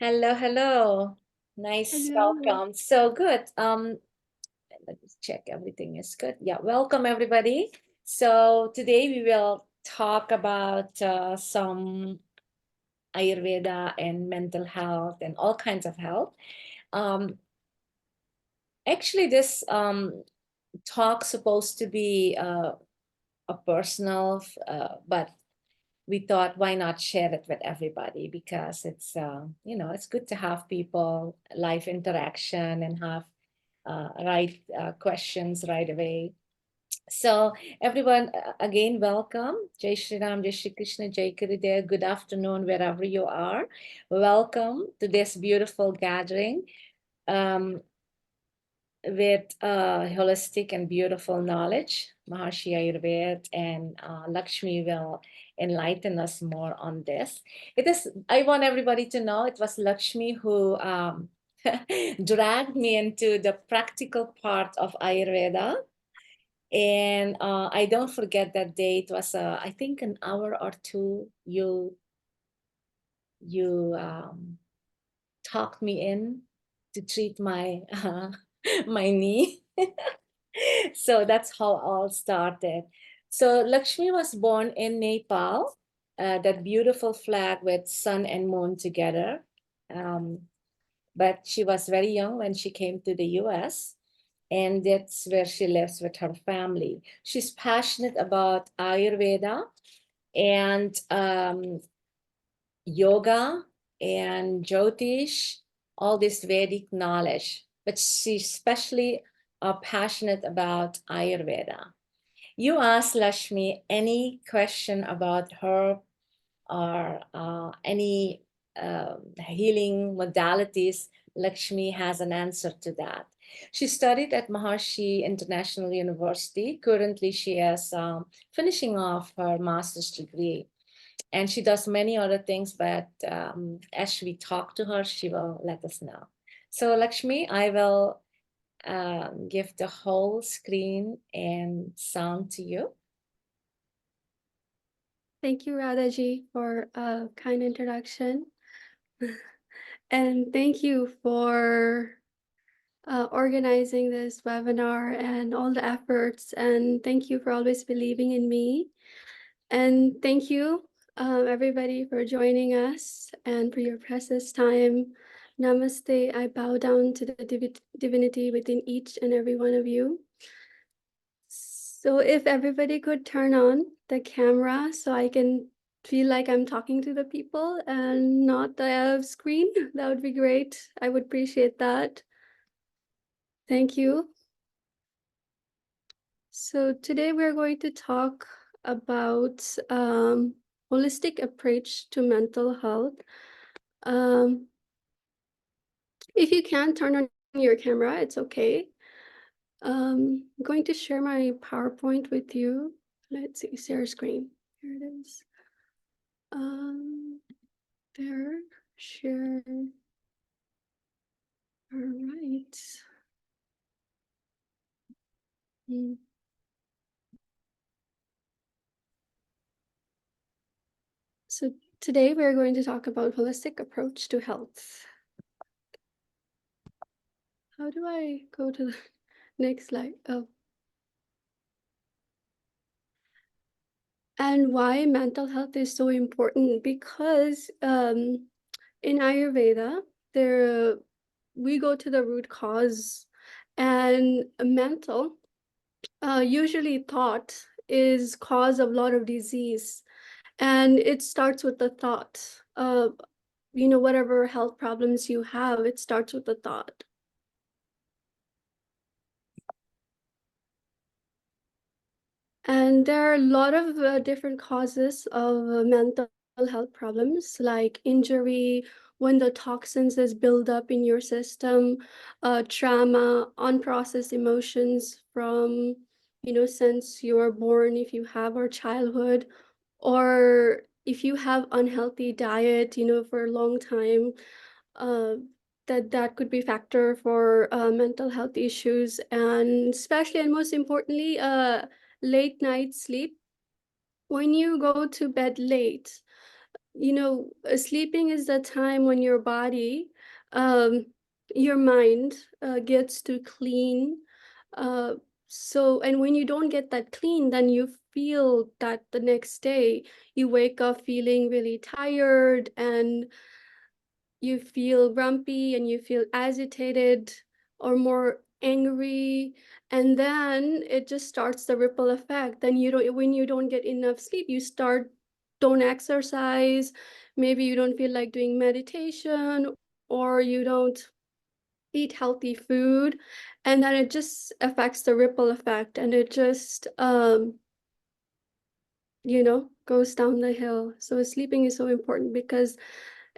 Hello, hello. Nice Hello. welcome. So good. Let me check everything is good. Yeah, welcome everybody. So today we will talk about some Ayurveda and mental health and all kinds of health. Um, Actually, this talk supposed to be a personal, but we thought why not share it with everybody because it's good to have people live interaction and have right questions right away. So everyone, again, welcome. Jai Shri Ram, Jai Shri Krishna, Jai Gurudev. Good afternoon, wherever you are. Welcome to this beautiful gathering. Um, with holistic and beautiful knowledge. Maharshi Ayurveda and Lakshmi will enlighten us more on this. I want everybody to know it was Lakshmi who dragged me into the practical part of Ayurveda. And I don't forget that day. It was, I think, an hour or two. You talked me in to treat my my knee. So that's how all started. So Lakshmi was born in Nepal, that beautiful flag with sun and moon together. Um, but she was very young when she came to the US, and that's where she lives with her family. She's passionate about Ayurveda and yoga and Jyotish, all this Vedic knowledge, but she's especially passionate about Ayurveda. You ask Lashmi any question about her or any healing modalities, Lakshmi has an answer to that. She studied at Maharshi International University. Currently, she is finishing off her master's degree. And she does many other things, but as we talk to her, she will let us know. So, Lakshmi, I will give the whole screen and sound to you. Thank you, Radhaji, for a kind introduction. And thank you for organizing this webinar and all the efforts. And thank you for always believing in me. And thank you, everybody, for joining us and for your precious time. Namaste. I bow down to the divinity within each and every one of you. So if everybody could turn on the camera so I can feel like I'm talking to the people and not the screen, that would be great. I would appreciate that. Thank you. So today we're going to talk about holistic approach to mental health. If you can't turn on your camera, it's okay. I'm going to share my PowerPoint with you. Let's see, share screen. Here it is. There, share. All right. So today we're going to talk about holistic approach to health. How do I go to the next slide? Oh. And why mental health is so important? Because in Ayurveda, we go to the root cause, and mental, usually thought, is cause of a lot of disease, and it starts with the thought. Whatever health problems you have, it starts with the thought. And there are a lot of different causes of mental health problems, like injury, when the toxins is built up in your system, trauma, unprocessed emotions from, since you were born, if you have, or childhood, or if you have unhealthy diet, for a long time, uh, that could be factor for mental health issues, and especially and most importantly, late night sleep. When you go to bed late, sleeping is the time when your body, um, your mind gets to clean. Uh, and when you don't get that clean, then you feel that the next day you wake up feeling really tired, and you feel grumpy and you feel agitated or more angry, and then it just starts the ripple effect. Then when you don't get enough sleep, you start don't exercise, maybe you don't feel like doing meditation, or you don't eat healthy food, and then it just affects the ripple effect, and it just goes down the hill. So sleeping is so important because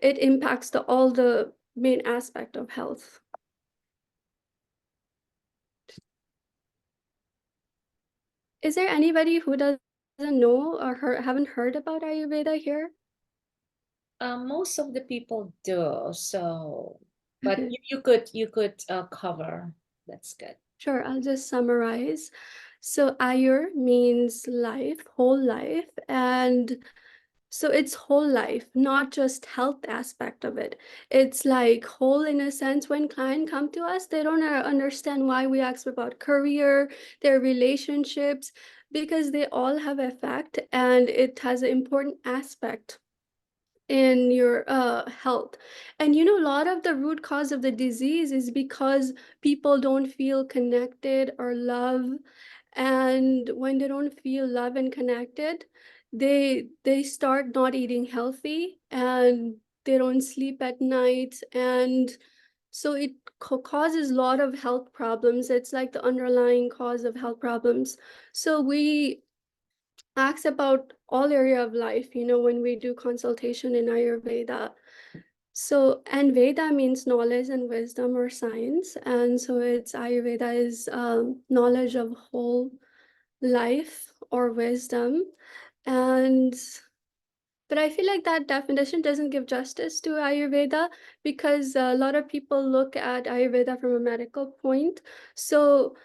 it impacts all the main aspect of health. Is there anybody who doesn't know or haven't heard about Ayurveda here? Most of the people do, so but you could cover. That's good. Sure, I'll just summarize. So Ayur means life, whole life, and so it's whole life, not just health aspect of it. It's like whole in a sense. When clients come to us, they don't understand why we ask about career, their relationships, because they all have effect, and it has an important aspect in your health. And a lot of the root cause of the disease is because people don't feel connected or love. And when they don't feel love and connected, they start not eating healthy, and they don't sleep at night, and so it causes a lot of health problems. It's like the underlying cause of health problems. So we ask about all area of life, when we do consultation in Ayurveda. So, and Veda means knowledge and wisdom or science. And so it's Ayurveda is knowledge of whole life or wisdom. And but I feel like that definition doesn't give justice to Ayurveda, because a lot of people look at Ayurveda from a medical point. So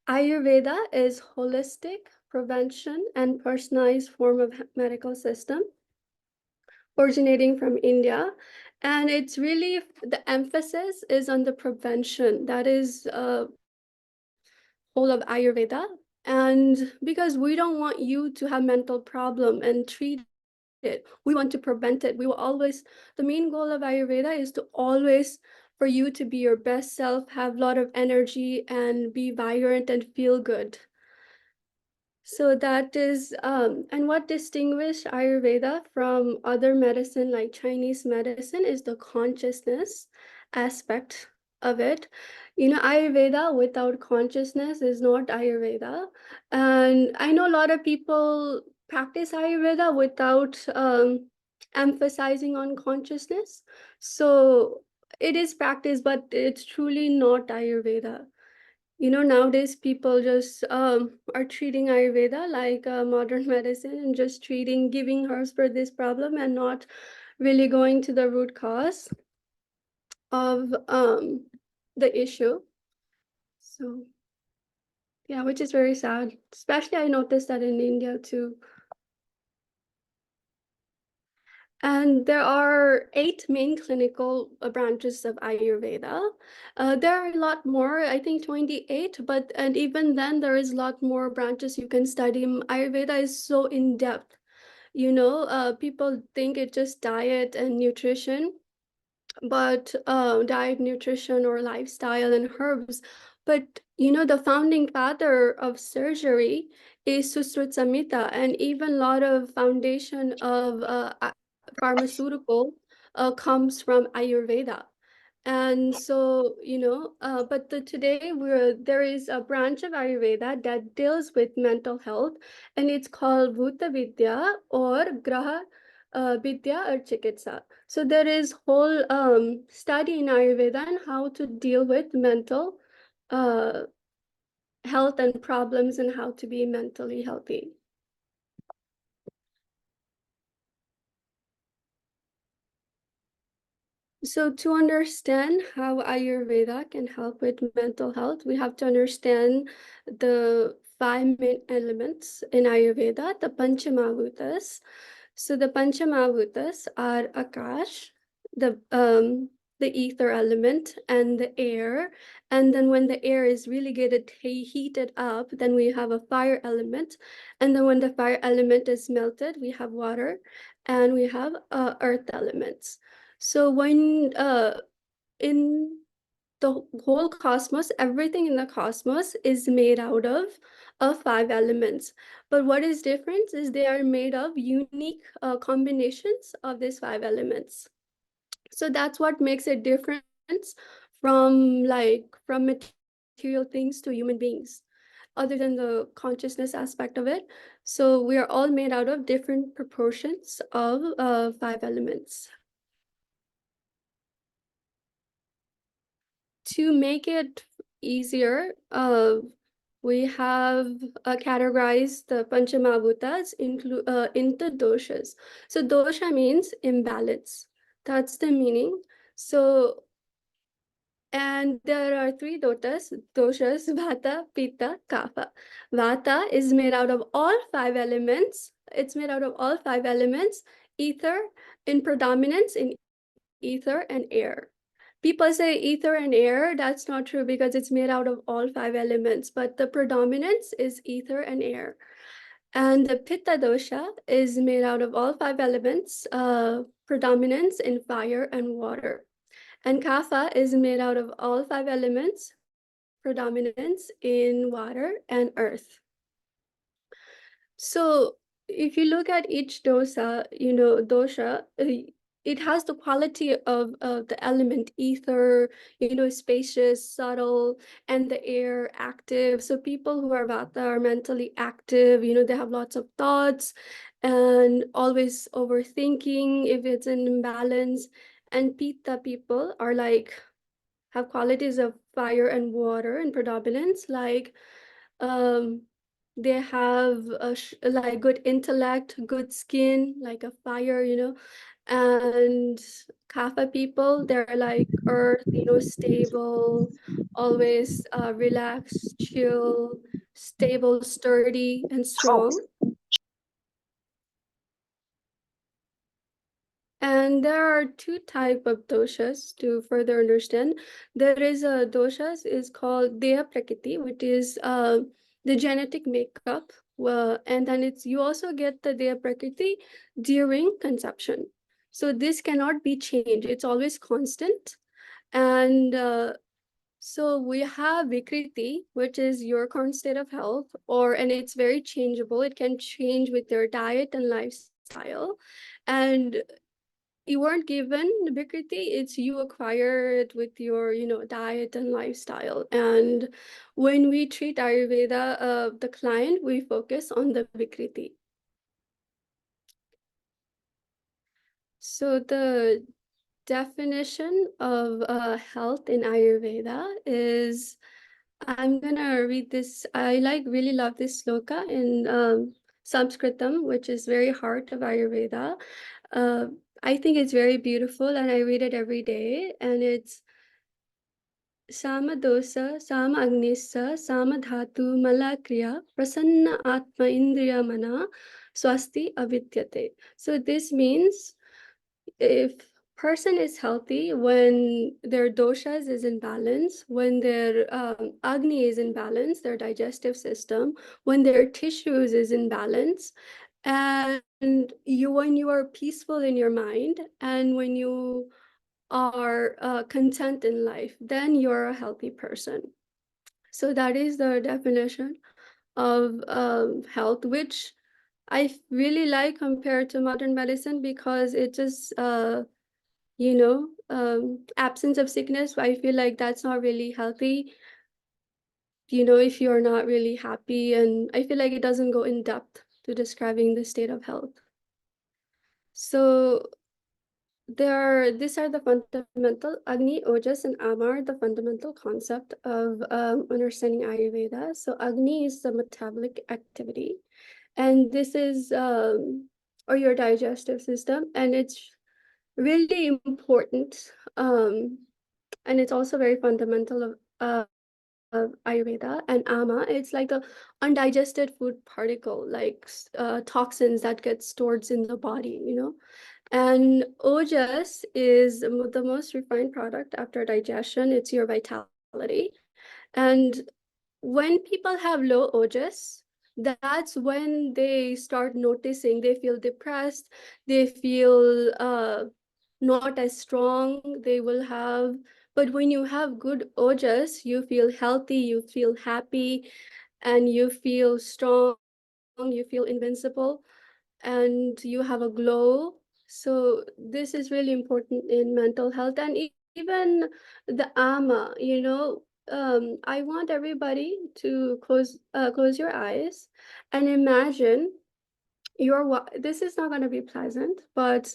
Ayurveda is holistic prevention and personalized form of medical system originating from India. And it's really, the emphasis is on the prevention. That is whole of Ayurveda. And because we don't want you to have mental problem and treat it, we want to prevent it. We will always, the main goal of Ayurveda is to always for you to be your best self, have a lot of energy and be vibrant and feel good. So that is, and what distinguish Ayurveda from other medicine like Chinese medicine is the consciousness aspect of it. Ayurveda without consciousness is not Ayurveda. And I know a lot of people practice Ayurveda without emphasizing on consciousness. So it is practice, but it's truly not Ayurveda. Nowadays people just are treating Ayurveda like modern medicine, and just giving herbs for this problem, and not really going to the root cause of the issue. So yeah, which is very sad. Especially I noticed that in India too. And there are 8 main clinical branches of Ayurveda. There are a lot more, I think 28, and even then there is a lot more branches you can study. Ayurveda is so in depth. People think it's just diet and nutrition, but diet, nutrition, or lifestyle and herbs. But the founding father of surgery is Susrut Samhita, and even a lot of foundation of pharmaceutical comes from Ayurveda. And so, but today there is a branch of Ayurveda that deals with mental health, and it's called Bhuta Vidya or Graha Vidya or Chikitsa. So there is whole study in Ayurveda on how to deal with mental uh, health and problems, and how to be mentally healthy. So to understand how Ayurveda can help with mental health, we have to understand the 5 main elements in Ayurveda, the Panchamavutas. So the Panchamavutas are Akash, the ether element, and the air. And then when the air is really getting heated up, then we have a fire element. And then when the fire element is melted, we have water, and we have earth elements. So when in the whole cosmos, everything in the cosmos is made out of five elements. But what is different is they are made of unique combinations of these five elements. So that's what makes it different from material things to human beings, other than the consciousness aspect of it. So we are all made out of different proportions of five elements. To make it easier, we have categorized the Panchamavutas into doshas. So dosha means imbalance. That's the meaning. So, and there are three doshas, Vata, Pitta, Kapha. Vata is made out of all five elements. It's made out of all five elements, ether in predominance in ether and air. People say ether and air. That's not true because it's made out of all five elements, but the predominance is ether and air. And the Pitta dosha is made out of all five elements, predominance in fire and water. And Kapha is made out of all five elements, predominance in water and earth. So if you look at each dosha, it has the quality of the element ether, spacious, subtle, and the air active. So people who are Vata are mentally active, they have lots of thoughts and always overthinking if it's an imbalance. And Pitta people are like, have qualities of fire and water in predominance, like um they have like good intellect, good skin, like a fire, and Kapha people, they're like earth, stable, always relaxed, chill, stable, sturdy, and strong. And there are two type of doshas to further understand. There is a doshas is called Deha Prakriti, which is the genetic makeup. And then you also get the Deha Prakriti during conception. So this cannot be changed. It's always constant. And so we have Vikriti, which is your current state of health, and it's very changeable. It can change with your diet and lifestyle. And you weren't given the Vikriti, it's you acquire it with your, diet and lifestyle. And when we treat Ayurveda, the client, we focus on the Vikriti. So the definition of health in Ayurveda is, I'm gonna read this. I really love this sloka in Sanskritam, which is very heart of Ayurveda. Uh, I think it's very beautiful, and I read it every day. And it's Samadosa, Sama Agnisa, Sama Dhatu, Malakriya, Prasanna Atma Indriya Mana, Swasti Avidyate. So this means if person is healthy when their doshas is in balance, when their agni is in balance, their digestive system, when their tissues is in balance, and when you are peaceful in your mind, and when you are content in life, then you're a healthy person. So that is the definition of health, which really like compared to modern medicine, because it just absence of sickness. I feel like that's not really healthy, if you're not really happy. And I feel like it doesn't go in depth to describing the state of health. So these are the fundamental Agni, Ojas, and Amar, the fundamental concept of understanding Ayurveda. So Agni is the metabolic activity, and this is or your digestive system, and it's really important, and it's also very fundamental of Ayurveda and ama, it's like the undigested food particle, like toxins that get stored in the body, you know. And ojas is the most refined product after digestion. It's your vitality. And when people have low ojas, that's when they start noticing they feel depressed, they feel not as strong. They will have, but when you have good ojas, you feel healthy, you feel happy, and you feel strong, you feel invincible, and you have a glow. So this is really important in mental health. And even the ama, you know, I want everybody to close your eyes and imagine this is not going to be pleasant, but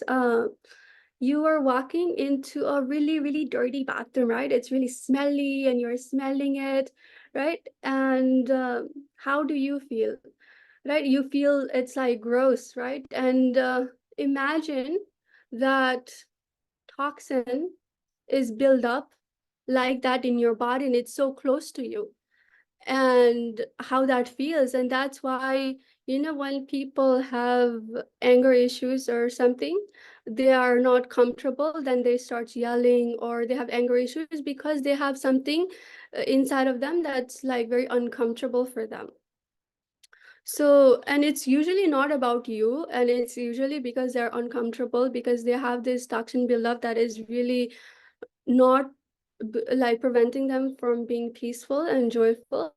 you are walking into a really, really dirty bathroom, right? It's really smelly and you're smelling it, right? And how do you feel? Right? You feel it's like gross, right? And imagine that toxin is built up like that in your body and it's so close to you, and how that feels. And that's why, you know, when people have anger issues or something, they are not comfortable, then they start yelling, or they have anger issues because they have something inside of them that's like very uncomfortable for them. So, and it's usually not about you, and it's usually because they're uncomfortable, because they have this toxin buildup that is really not like preventing them from being peaceful and joyful.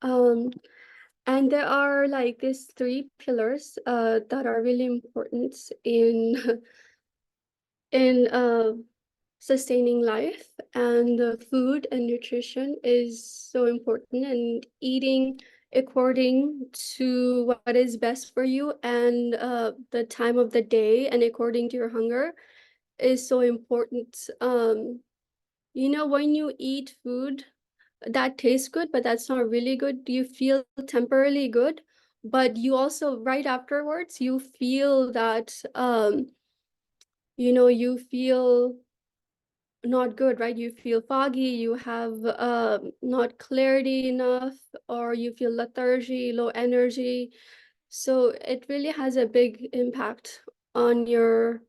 Um, and there are like these three pillars that are really important in in sustaining life. And food and nutrition is so important, and eating according to what is best for you and the time of the day and according to your hunger is so important. You know, when you eat food that tastes good, but that's not really good, you feel temporarily good, but you also right afterwards you feel that you know, you feel not good, right? You feel foggy, you have not clarity enough, or you feel lethargy, low energy. So it really has a big impact on your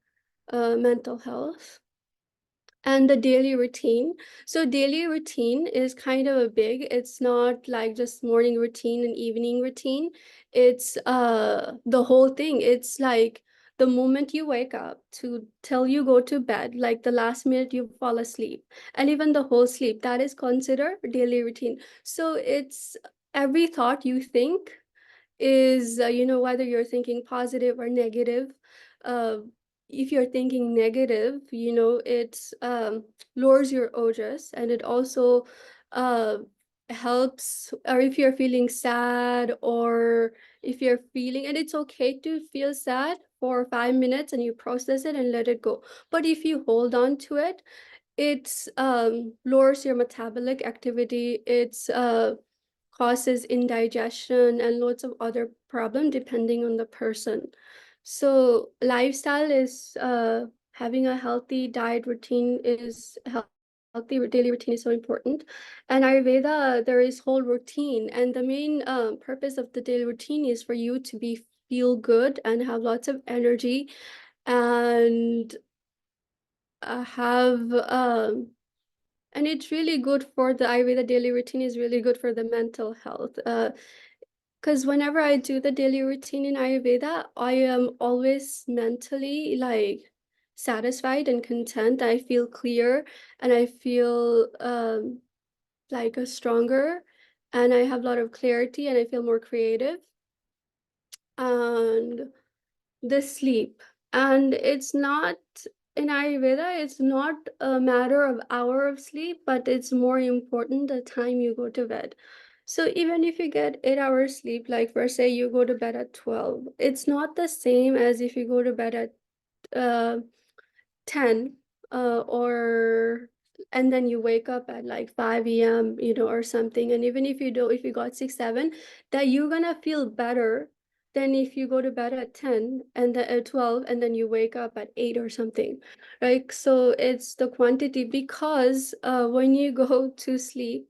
mental health. And the daily routine. So daily routine is kind of a big, it's not like just morning routine and evening routine. It's the whole thing. It's like the moment you wake up to till you go to bed, like the last minute you fall asleep, and even the whole sleep, that is considered daily routine. So it's every thought you think is, you know, whether you're thinking positive or negative. Uh, if you're thinking negative, you know, it lowers your ojas, and it also uh, helps. Or if you're feeling sad, or if you're feeling, and it's okay to feel sad for 5 minutes and you process it and let it go. But if you hold on to it, it lowers your metabolic activity. It's causes indigestion and lots of other problem depending on the person. So lifestyle is having a healthy diet routine is healthy daily routine is so important. And Ayurveda, there is whole routine, and the main purpose of the daily routine is for you to be feel good and have lots of energy, and have and it's really good for the Ayurveda daily routine is really good for the mental health. Because whenever I do the daily routine in Ayurveda, I am always mentally like satisfied and content. I feel clear, and I feel like a stronger, and I have a lot of clarity, and I feel more creative. And the sleep, and it's not, in Ayurveda, it's not a matter of hour of sleep, but it's more important the time you go to bed. So even if you get 8 hours sleep, like for say you go to bed at 12, it's not the same as if you go to bed at uh 10, or and then you wake up at like 5 a.m., you know, or something. And even if you do, if you got 6 7, that you're gonna feel better than if you go to bed at 10 and then at 12 and then you wake up at 8 or something, right? So it's the quantity, because when you go to sleep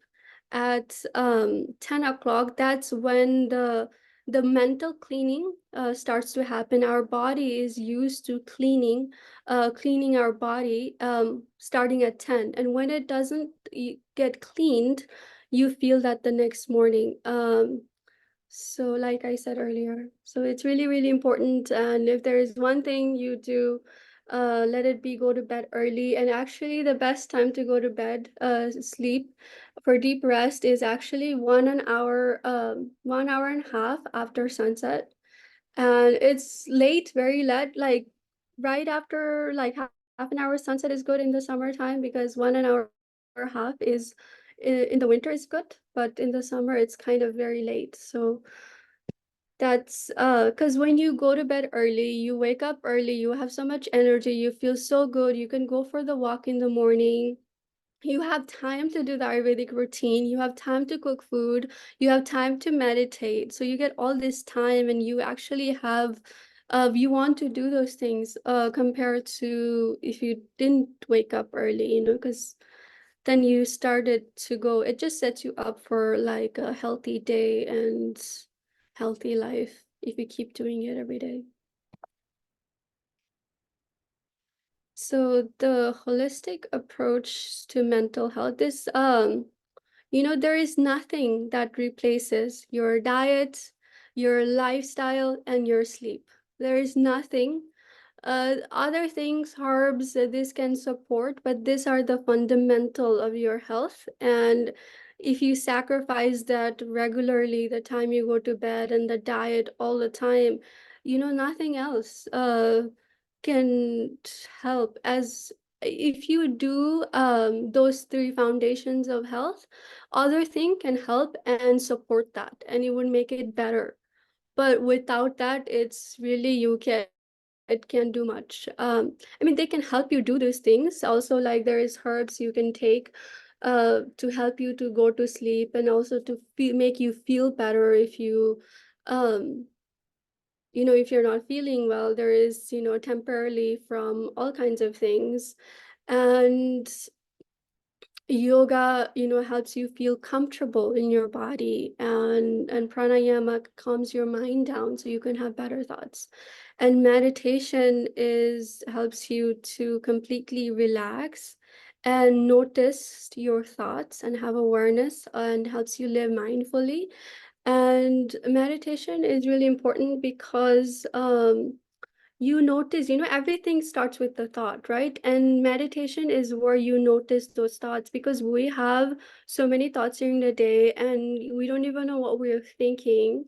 at 10 o'clock, that's when the mental cleaning starts to happen. Our body is used to cleaning our body starting at 10, and when it doesn't get cleaned, you feel that the next morning. So like I said earlier, so it's really, really important. And if there is one thing you do, let it be go to bed early. And actually the best time to go to bed, sleep for deep rest is actually 1 hour and a half after sunset. And it's late, very late, like right after like half an hour sunset is good in the summertime, because 1 and hour half is in the winter is good, but in the summer it's kind of very late. So that's because when you go to bed early, you wake up early, you have so much energy, you feel so good, you can go for the walk in the morning, you have time to do the Ayurvedic routine, you have time to cook food, you have time to meditate. So you get all this time and you actually have, you want to do those things compared to if you didn't wake up early, because then you started to go, it just sets you up for like a healthy day and healthy life if you keep doing it every day. So the holistic approach to mental health is there is nothing that replaces your diet, your lifestyle, and your sleep. There is nothing. Other things, herbs, this can support, but these are the fundamental of your health. And if you sacrifice that regularly, the time you go to bed and the diet all the time, nothing else can help. As if you do those three foundations of health, other thing can help and support that, and it would make it better. But without that, it's really it can't do much. I mean, they can help you do those things. Also, like there is herbs you can take to help you to go to sleep, and also to make you feel better if you um if you're not feeling well. There is temporarily from all kinds of things. And yoga helps you feel comfortable in your body, and pranayama calms your mind down so you can have better thoughts. And meditation is helps you to completely relax and notice your thoughts and have awareness, and helps you live mindfully. And meditation is really important because everything starts with the thought, right? And meditation is where you notice those thoughts, because we have so many thoughts during the day and we don't even know what we're thinking.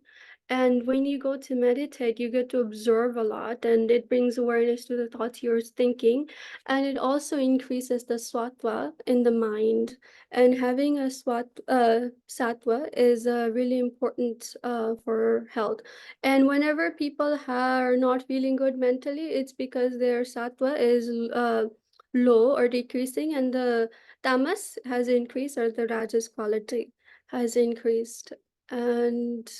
And when you go to meditate, you get to observe a lot, and it brings awareness to the thoughts you're thinking. And it also increases the sattva in the mind. And having a sattva is really important for health. And whenever people are not feeling good mentally, it's because their sattva is low or decreasing, and the tamas has increased, or the rajas quality has increased. And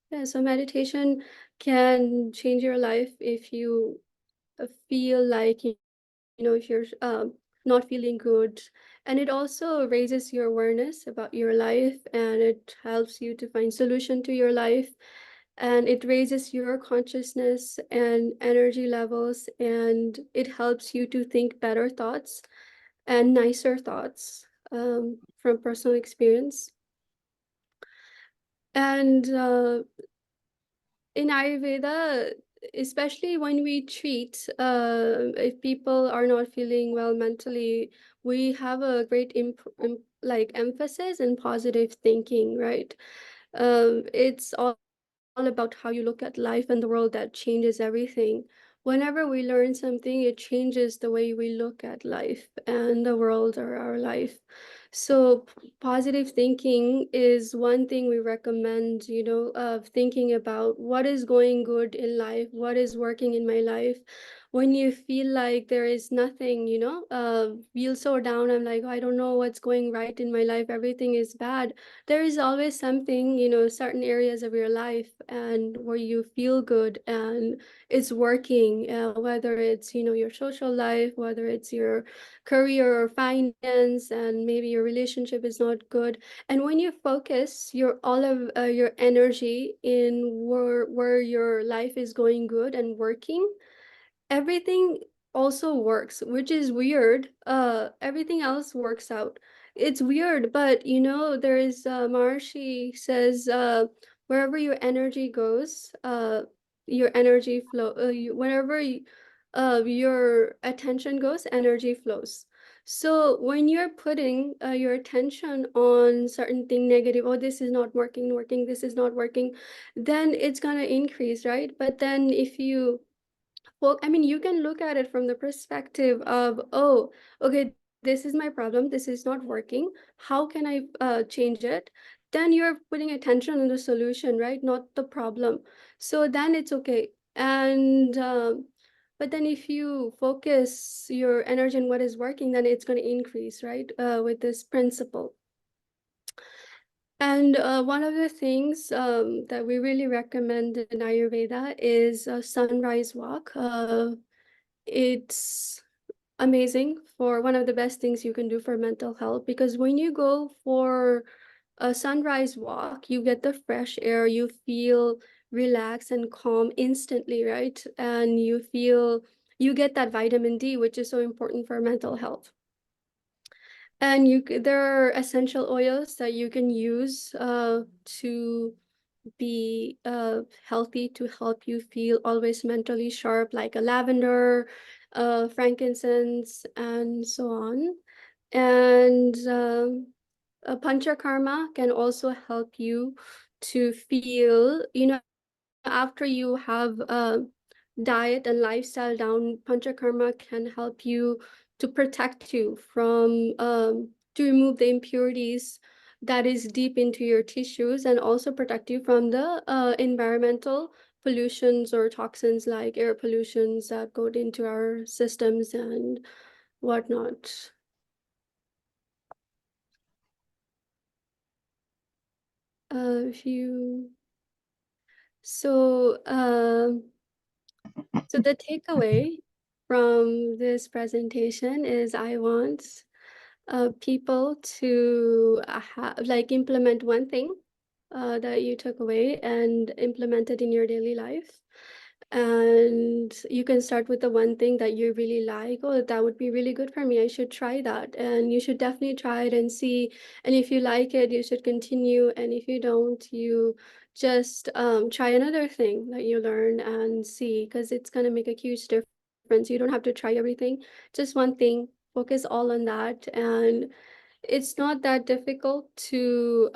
yeah, so meditation can change your life if you feel like, if you're not feeling good. And it also raises your awareness about your life, and it helps you to find solution to your life, and it raises your consciousness and energy levels, and it helps you to think better thoughts and nicer thoughts from personal experience. And in Ayurveda, especially when we treat, if people are not feeling well mentally, we have a great like emphasis in positive thinking, right? It's all about how you look at life and the world, that changes everything. Whenever we learn something, it changes the way we look at life and the world or our life. So positive thinking is one thing we recommend, of thinking about what is going good in life, what is working in my life, when you feel like there is nothing, feel so down. I'm like, I don't know what's going right in my life. Everything is bad. There is always something, certain areas of your life and where you feel good and it's working, whether it's, your social life, whether it's your career or finance, and maybe your relationship is not good. And when you focus your all of your energy in where your life is going good and working, everything also works, which is weird. Everything else works out. It's weird, but there is Maharshi says, wherever your energy goes, your energy flow. Whenever your attention goes, energy flows. So when you're putting your attention on certain thing negative, oh, this is not working, this is not working, then it's gonna increase, right? But then if you, well, I mean, you can look at it from the perspective of, oh, okay, this is my problem. This is not working. How can I change it? Then you're putting attention on the solution, right? Not the problem. So then it's okay. And, but then if you focus your energy on what is working, then it's going to increase, right? With this principle. And one of the things that we really recommend in Ayurveda is a sunrise walk. It's amazing, for one of the best things you can do for mental health, because when you go for a sunrise walk, you get the fresh air, you feel relaxed and calm instantly, right? And you get that vitamin D, which is so important for mental health. And there are essential oils that you can use to be healthy, to help you feel always mentally sharp, like a lavender, frankincense, and so on. And a panchakarma can also help you to feel, after you have diet and lifestyle down, panchakarma can help you to protect you from to remove the impurities that is deep into your tissues, and also protect you from the environmental pollutions or toxins like air pollutions that go into our systems and whatnot. If you so So the takeaway from this presentation is, I want people to like implement one thing that you took away and implement it in your daily life. And you can start with the one thing that you really like. Oh, that would be really good for me. I should try that. And you should definitely try it and see. And if you like it, you should continue. And if you don't, you just try another thing that you learn and see, because it's going to make a huge difference. You don't have to try everything, just one thing, focus all on that. And it's not that difficult to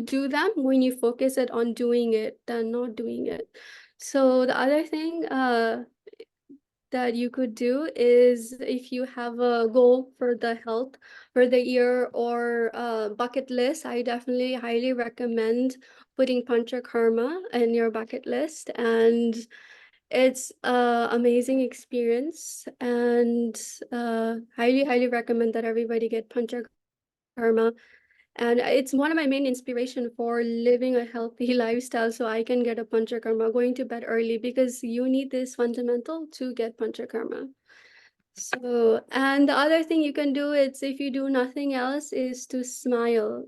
do them when you focus it on doing it than not doing it. So the other thing that you could do is, if you have a goal for the health for the year or bucket list, I definitely highly recommend putting panchakarma in your bucket list. And it's an amazing experience, and highly recommend that everybody get panchakarma. And it's one of my main inspiration for living a healthy lifestyle, so I can get a panchakarma, going to bed early, because you need this fundamental to get panchakarma. So, and the other thing you can do is, if you do nothing else, is to smile.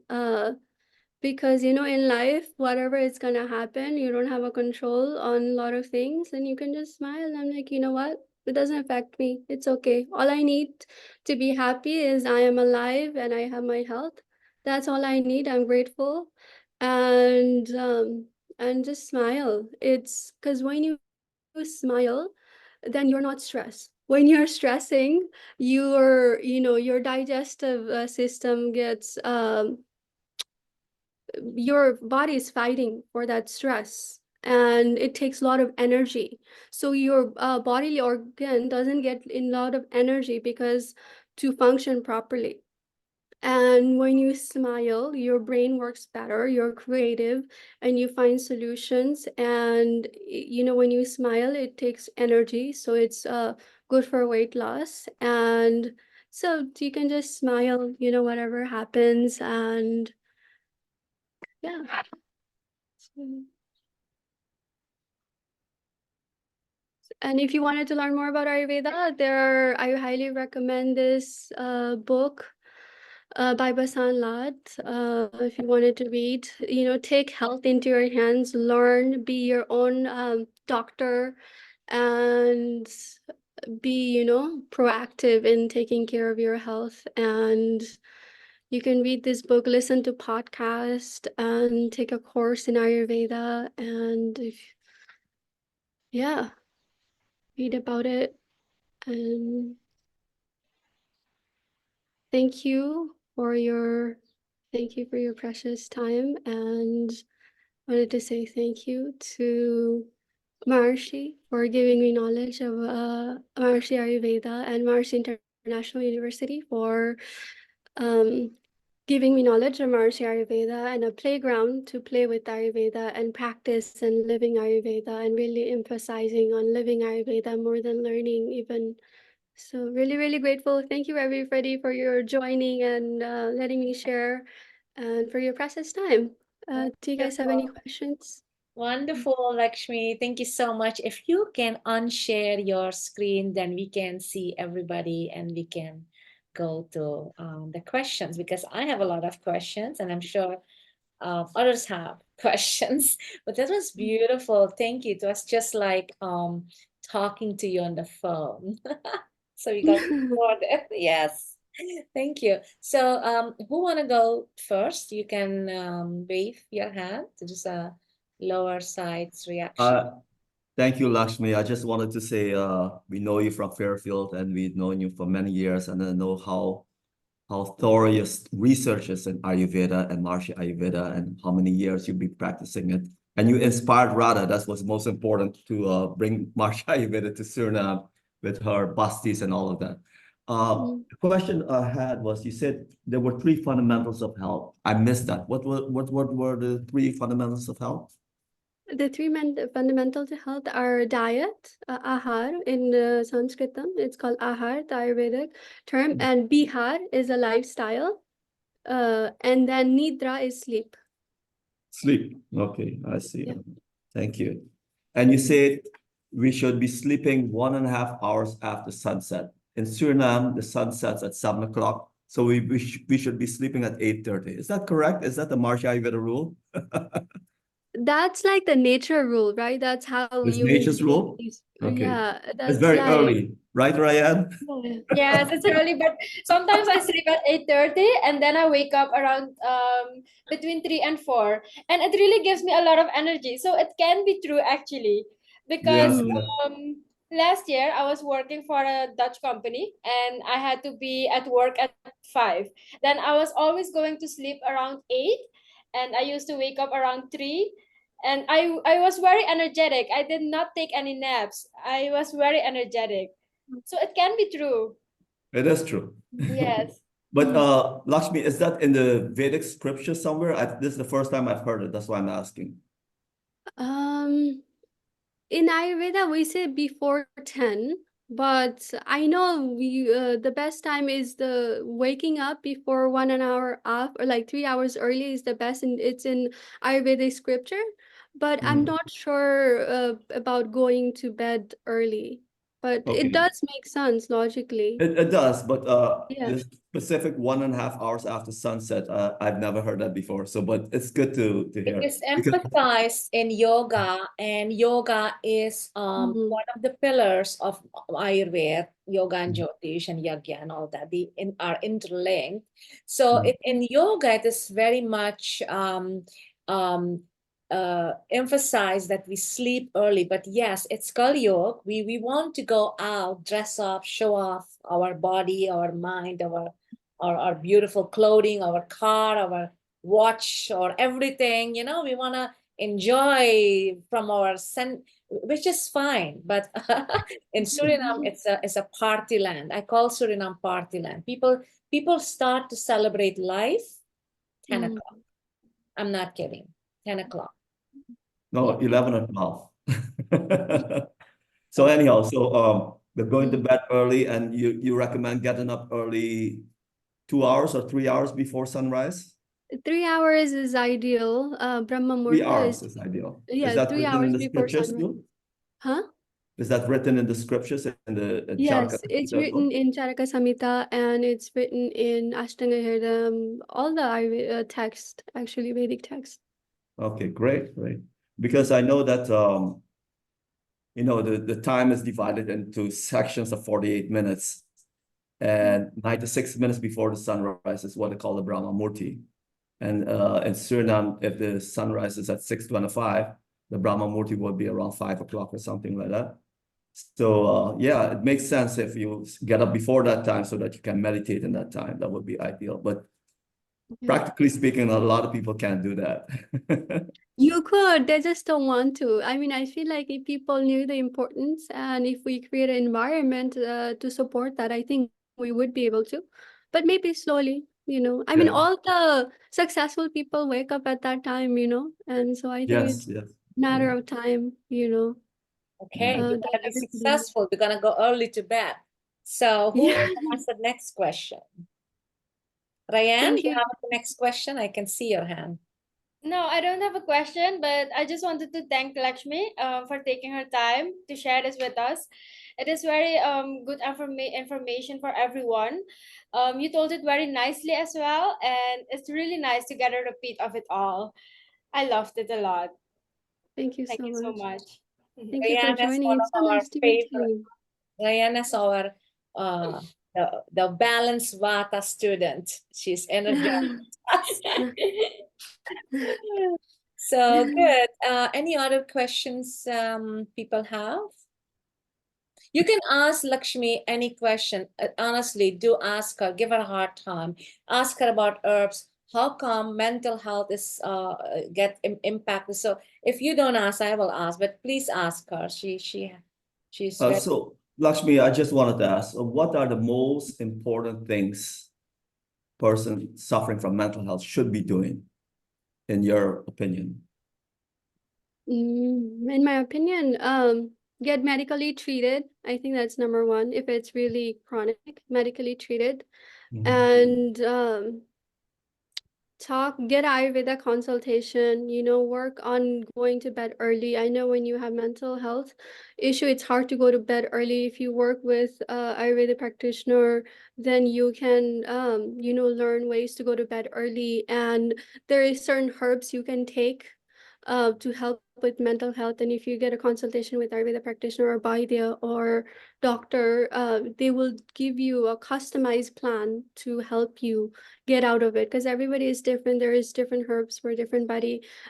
Because in life, whatever is gonna happen, you don't have a control on a lot of things, and you can just smile. I'm like, you know what? It doesn't affect me. It's okay. All I need to be happy is I am alive and I have my health. That's all I need. I'm grateful. And just smile. It's because when you smile, then you're not stressed. When you're stressing, your digestive system gets your body is fighting for that stress, and it takes a lot of energy. So your bodily organ doesn't get a lot of energy because to function properly. And when you smile, your brain works better, you're creative, and you find solutions. And when you smile, it takes energy, so it's good for weight loss. And so you can just smile, whatever happens. And yeah. So- And if you wanted to learn more about Ayurveda, I highly recommend this book by Basan Lad. If you wanted to read, take health into your hands, learn, be your own doctor, and be, proactive in taking care of your health. And you can read this book, listen to podcast, and take a course in Ayurveda. And yeah, read about it. And thank you for your precious time. And wanted to say thank you to Maharshi for giving me knowledge of Maharshi Ayurveda, and Maharshi International University for um, giving me knowledge of Maharshi Ayurveda and a playground to play with Ayurveda and practice and living Ayurveda, and really emphasizing on living Ayurveda more than learning even. So really, really grateful. Thank you everybody for your joining and letting me share, and for your precious time. Do you guys have any Wonderful. questions? Wonderful, Lakshmi. Thank you so much. If you can unshare your screen, then we can see everybody and we can go to the questions, because I have a lot of questions and I'm sure others have questions. But that was beautiful. Thank you. It was just like talking to you on the phone. So we got recorded. Yes. Thank you. So who want to go first? You can wave your hand to just a lower sides reaction. Uh, Thank you, Lakshmi. I just wanted to say, we know you from Fairfield and we've known you for many years, and I know how thorough your research is in Ayurveda and Maharishi Ayurveda, and how many years you've been practicing it. And you inspired Radha. That's what's most important, to bring Maharishi Ayurveda to Suriname with her bastis and all of that. The question I had was, you said there were three fundamentals of health. I missed that. What were the three fundamentals of health? The three fundamental to health are diet, ahar in Sanskritam. It's called ahar, the Ayurvedic term, and bihar is a lifestyle, and then nidra is sleep. Sleep. Okay, I see. Yeah. Thank you. And you said we should be sleeping 1.5 hours after sunset. In Suriname, the sun sets at 7 o'clock. So we should be sleeping at 8:30. Is that correct? Is that the Maharishi Ayurveda rule? That's like the nature rule, right? That's how Is you would nature's rule? usually. Okay. Yeah, It's that's very like. early, right, Ryan? Yeah. Yes, it's early, but sometimes I sleep at 8:30 and then I wake up around between 3 and 4. And it really gives me a lot of energy. So it can be true actually. Because Yeah, Mhm. yeah. last year I was working for a Dutch company and I had to be at work at 5. Then I was always going to sleep around 8 and I used to wake up around 3. And I was very energetic. I did not take any naps. I was very energetic. So it can be true. It is true. Yes. But Lakshmi, is that in the Vedic scripture somewhere? This is the first time I've heard it. That's why I'm asking. Um, in Ayurveda, we say before 10, but I know the best time is the waking up before 1 hour off, or like 3 hours early is the best, and it's in Ayurvedic scripture. But I'm Mhm. not sure about going to bed early. But it Okay. does make sense logically. It does, but Yeah. the specific 1.5 hours after sunset, I've never heard that before. So, but it's good to It hear, is because emphasized in yoga, and yoga is Mhm. one of the pillars of Ayurveda. Yoga and Jyotish and Yagya and all that are interlinked. So in yoga, it is very much um, emphasized that we sleep early. But yes, it's Kali Yuga. We want to go out, dress up, show off our body, our mind, our beautiful clothing, our car, our watch, or everything. We want to enjoy from our which is fine. But in Suriname, it's a party land. I call Suriname party land. People start to celebrate life 10 Mm. o'clock. I'm not kidding. 10 o'clock. No, Yeah. 11 or 12. So anyhow, we're going to bed early, and you recommend getting up early 2 hours or 3 hours before sunrise? 3 hours is ideal. Brahma 3 Muhurta hours is, is ideal. Is yeah, that three written in hours the before scriptures sunrise. too? Huh? Is that written in the scriptures in the Charaka Yes, it's Samhita as well? written in Charaka Samhita and it's written in Ashtanga Hridam, all the text, actually Vedic text. Okay, great, great. Because I know that the time is divided into sections of 48 minutes, and 96 minutes before the sunrise is what they call the Brahma Murti. And in Suriname, if the sunrise is at 6:25, the Brahma Murti will be around 5 o'clock or something like that. So yeah, it makes sense if you get up before that time so that you can meditate in that time. That would be ideal. But Yeah. practically speaking, a lot of people can't do that. You could, they just don't want to. I mean, I feel like if people knew the importance and if we create an environment to support that, I think we would be able to. But maybe slowly, I mean, Yeah. all the successful people wake up at that time, and so I think Yes, it's yes. matter Yeah. of time, Okay, Mhm. we that gotta be everybody. successful. We're gonna go early to bed. So who Yeah. wants to ask the next question? Ryan, Thank you you. have the next question? I can see your hand. No, I don't have a question, but I just wanted to thank Lakshmi for taking her time to share this with us. It is very good information for everyone. You told it very nicely as well, and it's really nice to get a repeat of it all. I loved it a lot. Thank you Thank so you so much. much. Thank you for Ryan is joining. one It's of so our nice to meet favorite. you. Ryan is our the balanced Vata student. She's energetic. So good. Any other questions people have? You can ask Lakshmi any question. Honestly, do ask her. Give her a hard time. Ask her about herbs. How come mental health is impacted? So if you don't ask, I will ask. But please ask her. She's very. So Lakshmi, I just wanted to ask, what are the most important things person suffering from mental health should be doing, in your opinion? In my opinion, get medically treated. I think that's number one. If it's really chronic, medically treated, Mhm. and get Ayurveda consultation, work on going to bed early. I know when you have mental health issue, it's hard to go to bed early. If you work with Ayurveda practitioner, then you can, learn ways to go to bed early. And there is certain herbs you can take to help with mental health. And if you get a consultation with Ayurveda practitioner or Vaidya or doctor, they will give you a customized plan to help you get out of it, because everybody is different. There is different herbs for different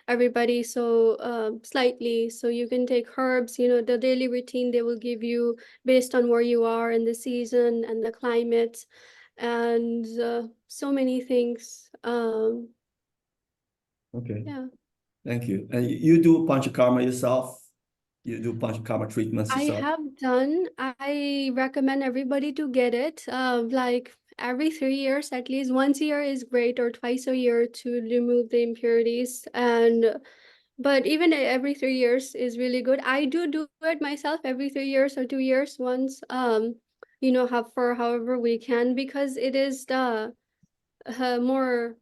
everybody. So slightly, so you can take herbs, the daily routine they will give you based on where you are in the season and the climate, and so many things. Okay, Yeah. thank you. And you do panchakarma yourself? You do panchakarma treatments I yourself? have done. I recommend everybody to get it. Like every 3 years, at least once a year is great, or twice a year to remove the impurities. But even every 3 years is really good. I do it myself every 3 years or 2 years once. Have for however we can, because it is the more,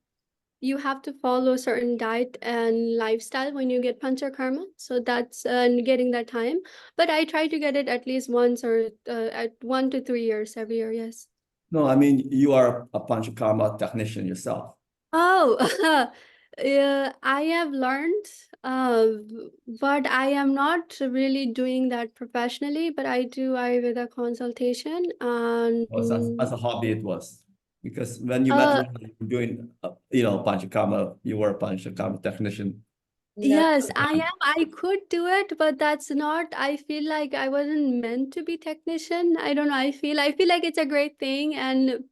you have to follow certain diet and lifestyle when you get panchakarma. So that's getting that time. But I try to get it at least once, or at 1 to 3 years every year. Yes. No, I mean, you are a panchakarma technician yourself. Oh, yeah, I have learned, uh, but I am not really doing that professionally. But I do Ayurveda consultation, and Was as a hobby it was. Because when you met uh, me, you were doing, panchakarma, you were a panchakarma technician. No. yes, I am. I could do it, but that's not, I feel like I wasn't meant to be technician. I don't know. I feel like it's a great thing, and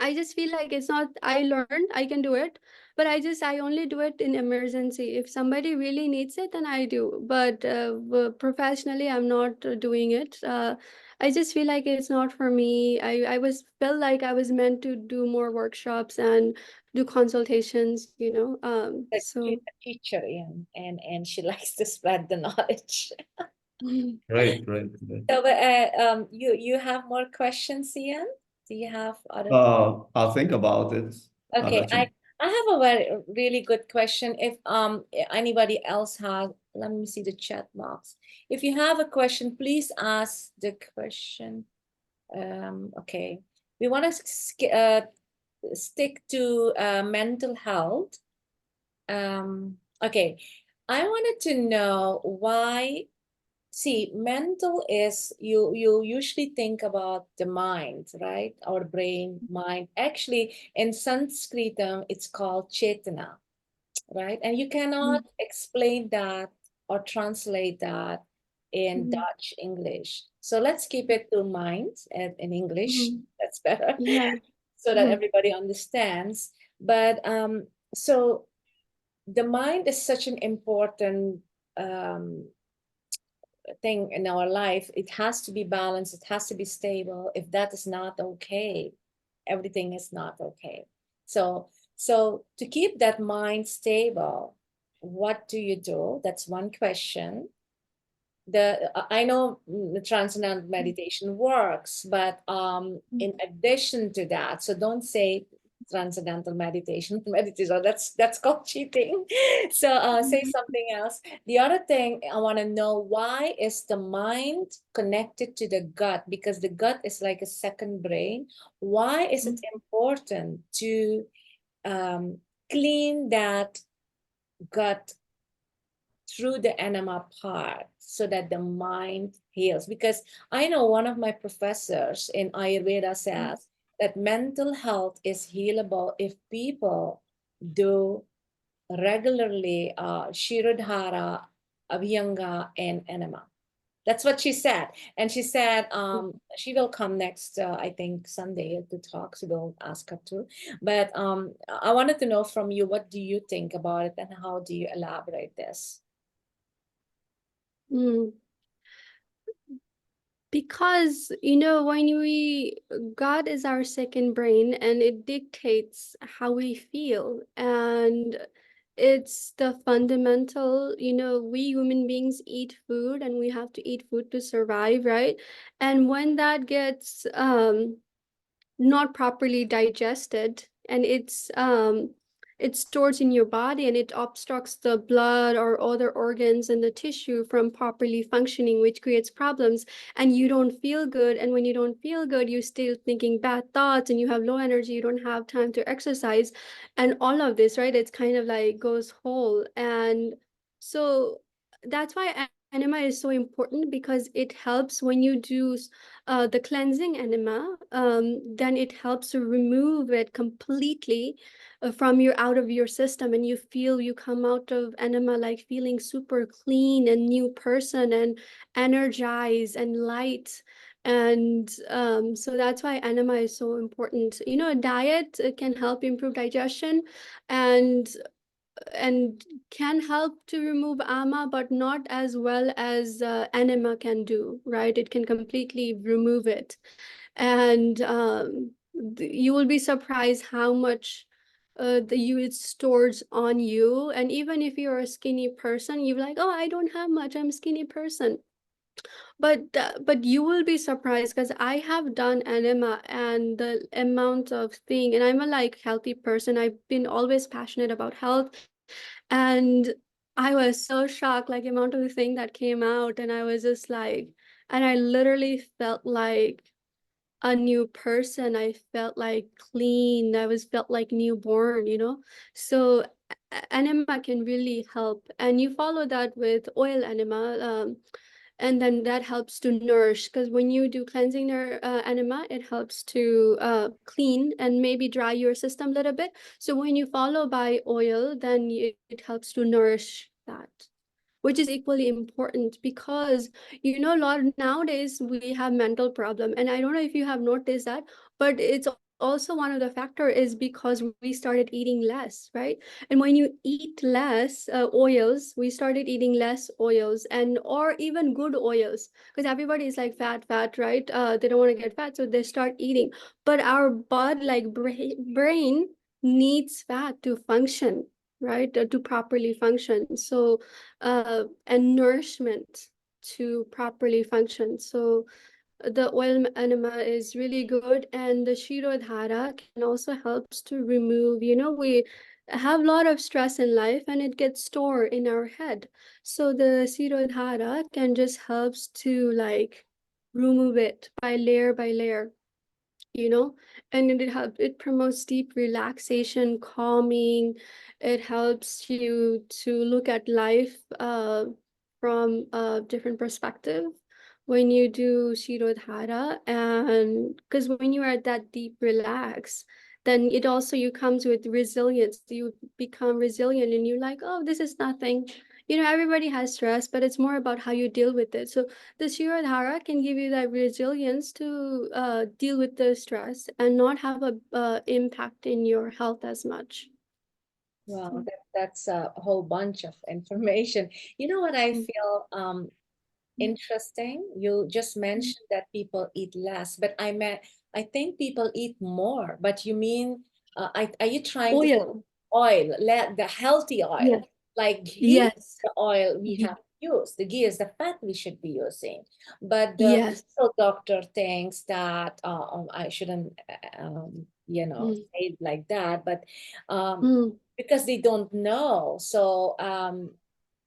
I just feel like it's not, I learned, I can do it, but I only do it in emergency. If somebody really needs it, then I do. But professionally, I'm not doing it. I just feel like it's not for me. I felt like I was meant to do more workshops and do consultations, you know. That she's So a teacher, and she likes to spread the knowledge. Great, great, great. So, you have more questions, Ian? Do you have other? I'll think about it. I'll Okay, let you know. I have a really good question. If anybody else has, let me see the chat box. If you have a question, please ask the question. Okay, we want to stick to mental health. Okay, I wanted to know why. See, mental is you usually think about the mind, right? Our brain, mind. Actually, in Sanskrit, it's called chetana, right? And you cannot explain that or translate that in Mhm. Dutch English. So let's keep it to mind and in English. Mhm. That's better, Yeah. so that Mhm. everybody understands. But so the mind is such an important um, thing in our life. It has to be balanced, it has to be stable. If that is not okay, everything is not okay. So to keep that mind stable, what do you do? That's one question. I know the transcendental meditation works, but in addition to that, so don't say transcendental meditation, that's called cheating. So say something else. The other thing I want to know, why is the mind connected to the gut? Because the gut is like a second brain. Why is it important to clean that gut through the enema part so that the mind heals? Because I know one of my professors in Ayurveda says that mental health is healable if people do regularly Shirodhara, Abhyanga, and enema. That's what she said. And she said she will come next, I think, Sunday to talk. So we'll ask her to. But I wanted to know from you, what do you think about it and how do you elaborate this? Mm. Because, you know, God is our second brain and it dictates how we feel. And it's the fundamental, you know, we human beings eat food and we have to eat food to survive, right? And when that gets not properly digested and it's stored in your body and it obstructs the blood or other organs and the tissue from properly functioning, which creates problems, and you don't feel good. And when you don't feel good, you're still thinking bad thoughts and you have low energy, you don't have time to exercise, and all of this, right? It's kind of like goes whole. And so that's why enema is so important, because it helps when you do the cleansing enema, then it helps to remove it completely from your out of your system, and you come out of enema like feeling super clean and new person and energized and light. And so that's why enema is so important. You know, diet can help improve digestion and can help to remove ama, but not as well as enema can do, right? It can completely remove it. And you will be surprised how much it stores on you. And even if you're a skinny person, you're like, oh, I don't have much, I'm a skinny person. But you will be surprised, because I have done enema and the amount of thing, and I'm a like healthy person. I've been always passionate about health, and I was so shocked, like amount of the thing that came out, and I was just like, and I literally felt like a new person. I felt like clean. I was felt like newborn, you know. So enema can really help, and you follow that with oil enema. And then that helps to nourish, because when you do cleansing enema, it helps to clean and maybe dry your system a little bit. So when you follow by oil, then it helps to nourish that, which is equally important. Because, you know, a lot nowadays we have mental problem, and I don't know if you have noticed that, but it's also one of the factor is because we started eating less, right? And when you eat less oils, we started eating less oils and or even good oils, because everybody is like fat, right? They don't want to get fat, so they start eating. But our body, like brain needs fat to function, right? To properly function. So and nourishment to properly function. So the oil enema is really good, and the Shirodhara can also helps to remove, we have a lot of stress in life and it gets stored in our head. So the Shirodhara can just helps to like remove it by layer, you know. And it promotes deep relaxation, calming. It helps you to look at life from a different perspective when you do Shirodhara. And because when you are at that deep relax, then it also you comes with resilience. You become resilient and you're like, oh, this is nothing. Everybody has stress, but it's more about how you deal with it. So the Shirodhara can give you that resilience to deal with the stress and not have a impact in your health as much. Wow, that's a whole bunch of information. You know what I Mm. feel interesting? You just Mm. mentioned that people eat less, but I think people eat more. But you mean, are you trying to say Oil. oil, the healthy oil, Yes. like ghee, Yes. the oil we Ye- have used. The ghee is the fat we should be using. But the Yes. medical doctor thinks that I shouldn't, Mm. say it like that, but um, Mm. because they don't know. So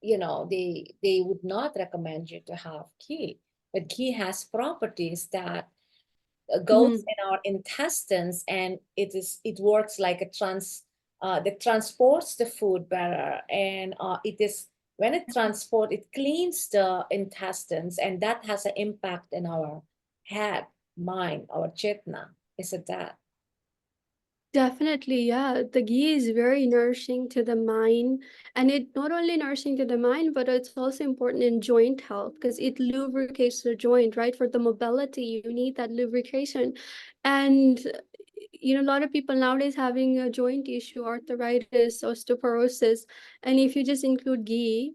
they would not recommend you to have ghee. But ghee has properties that goes Mm. in our intestines, and it works like a that transports the food better, and it is when it transport, it cleans the intestines, and that has an impact in our head, mind, our chitna. Is it that? Definitely, yeah. The ghee is very nourishing to the mind, and it not only nourishing to the mind, but it's also important in joint health because it lubricates the joint, right? For the mobility, you need that lubrication. And a lot of people nowadays having a joint issue, arthritis, osteoporosis, and if you just include ghee,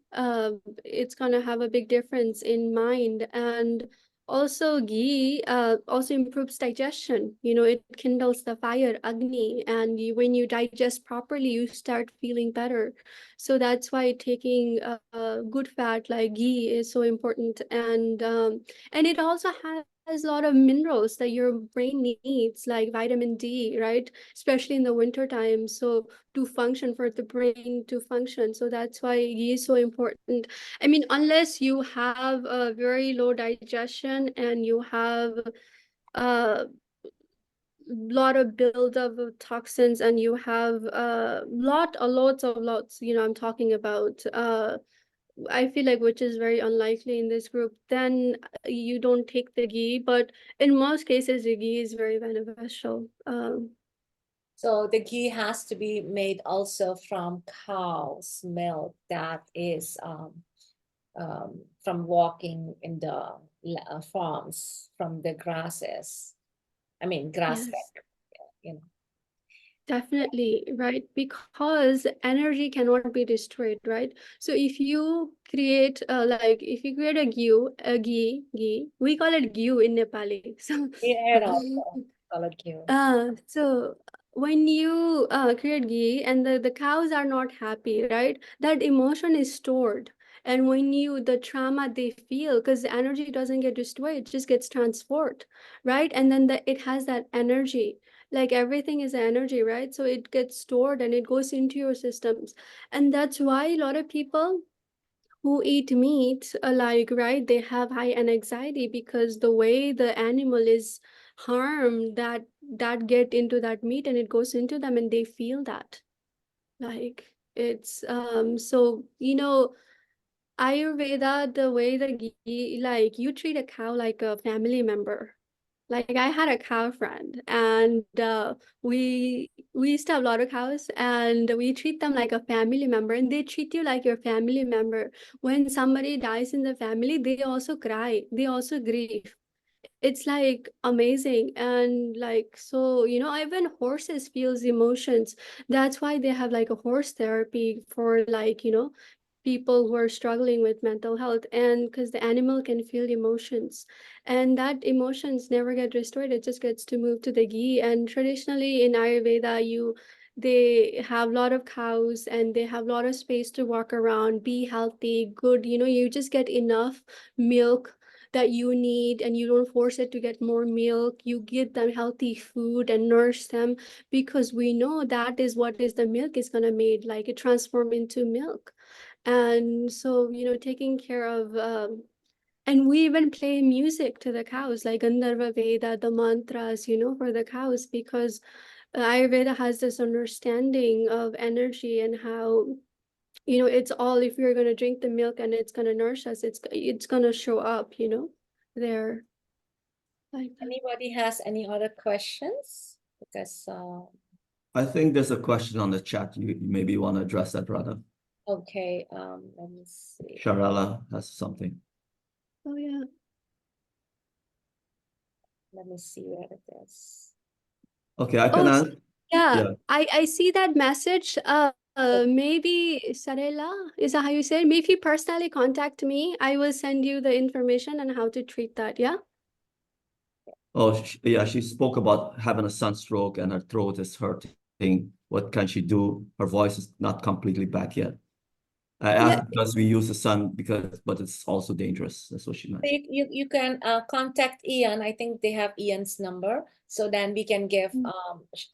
it's gonna have a big difference in mind. And also, ghee also improves digestion. It kindles the fire, Agni, and when you digest properly, you start feeling better. So that's why taking good fat like ghee is so important. And it also has a lot of minerals that your brain needs, like vitamin D, right? Especially in the winter time. So to function, for the brain to function. So that's why ghee is so important. I mean, unless you have a very low digestion and you have a lot of buildup of toxins and you have lots, I'm talking about, I feel like, which is very unlikely in this group, then you don't take the ghee. But in most cases, the ghee is very beneficial. So the ghee has to be made also from cow's milk that is from walking in the farms, from the grasses. I mean, grass Yes. fed, you know. Definitely, right? Because energy cannot be destroyed, right? So if you create if you create a ghee, we call it ghee in Nepali. So Yeah, also, colored ghee. so when you create ghee and the cows are not happy, right? That emotion is stored. And when the trauma they feel, because the energy doesn't get destroyed, it just gets transferred, right? And then it has that energy. Like everything is energy, right? So it gets stored and it goes into your systems. And that's why a lot of people who eat meat, right, they have high anxiety because the way the animal is harmed, that get into that meat and it goes into them and they feel that. Like it's so Ayurveda, the way the ghee, like you treat a cow like a family member. Like I had a cow friend, and we used to have a lot of cows, and we treat them like a family member, and they treat you like your family member. When somebody dies in the family, they also cry, they also grieve. it's like amazing. And like, so, you know, even horses feels emotions. That's why they have like a horse therapy for like, you know, people who are struggling with mental health, and because the animal can feel emotions, and that emotions never get restored, it just gets to move to the ghee. And traditionally in Ayurveda, they have a lot of cows and they have a lot of space to walk around, be healthy, good, you know, you just get enough milk that you need, and you don't force it to get more milk. You give them healthy food and nourish them, because we know that is what is the milk is gonna made, like it transform into milk. And so, you know, taking care of and we even play music to the cows, like Gandharva Veda, the mantras, you know, for the cows, because Ayurveda has this understanding of energy and how, you know, it's all, if you're going to drink the milk and it's going to nourish us, it's going to show up, you know, there, like that. Anybody has any other questions? Because I think there's a question on the chat. You maybe want to address that, Radha. okay, let me see. Sharala has something. Oh yeah. Let me see where it is. Okay, I can Oh, answer. yeah, Yeah. I see that message. Maybe Sarela, is that how you say it? Maybe if you personally contact me, I will send you the information on how to treat that. Yeah. Oh, yeah, she spoke about having a sunstroke and her throat is hurting. What can she do? Her voice is not completely back yet. I Yeah. asked because we use the sun but it's also dangerous. That's what she meant. You can contact Ian. I think they have Ian's number. So then we can give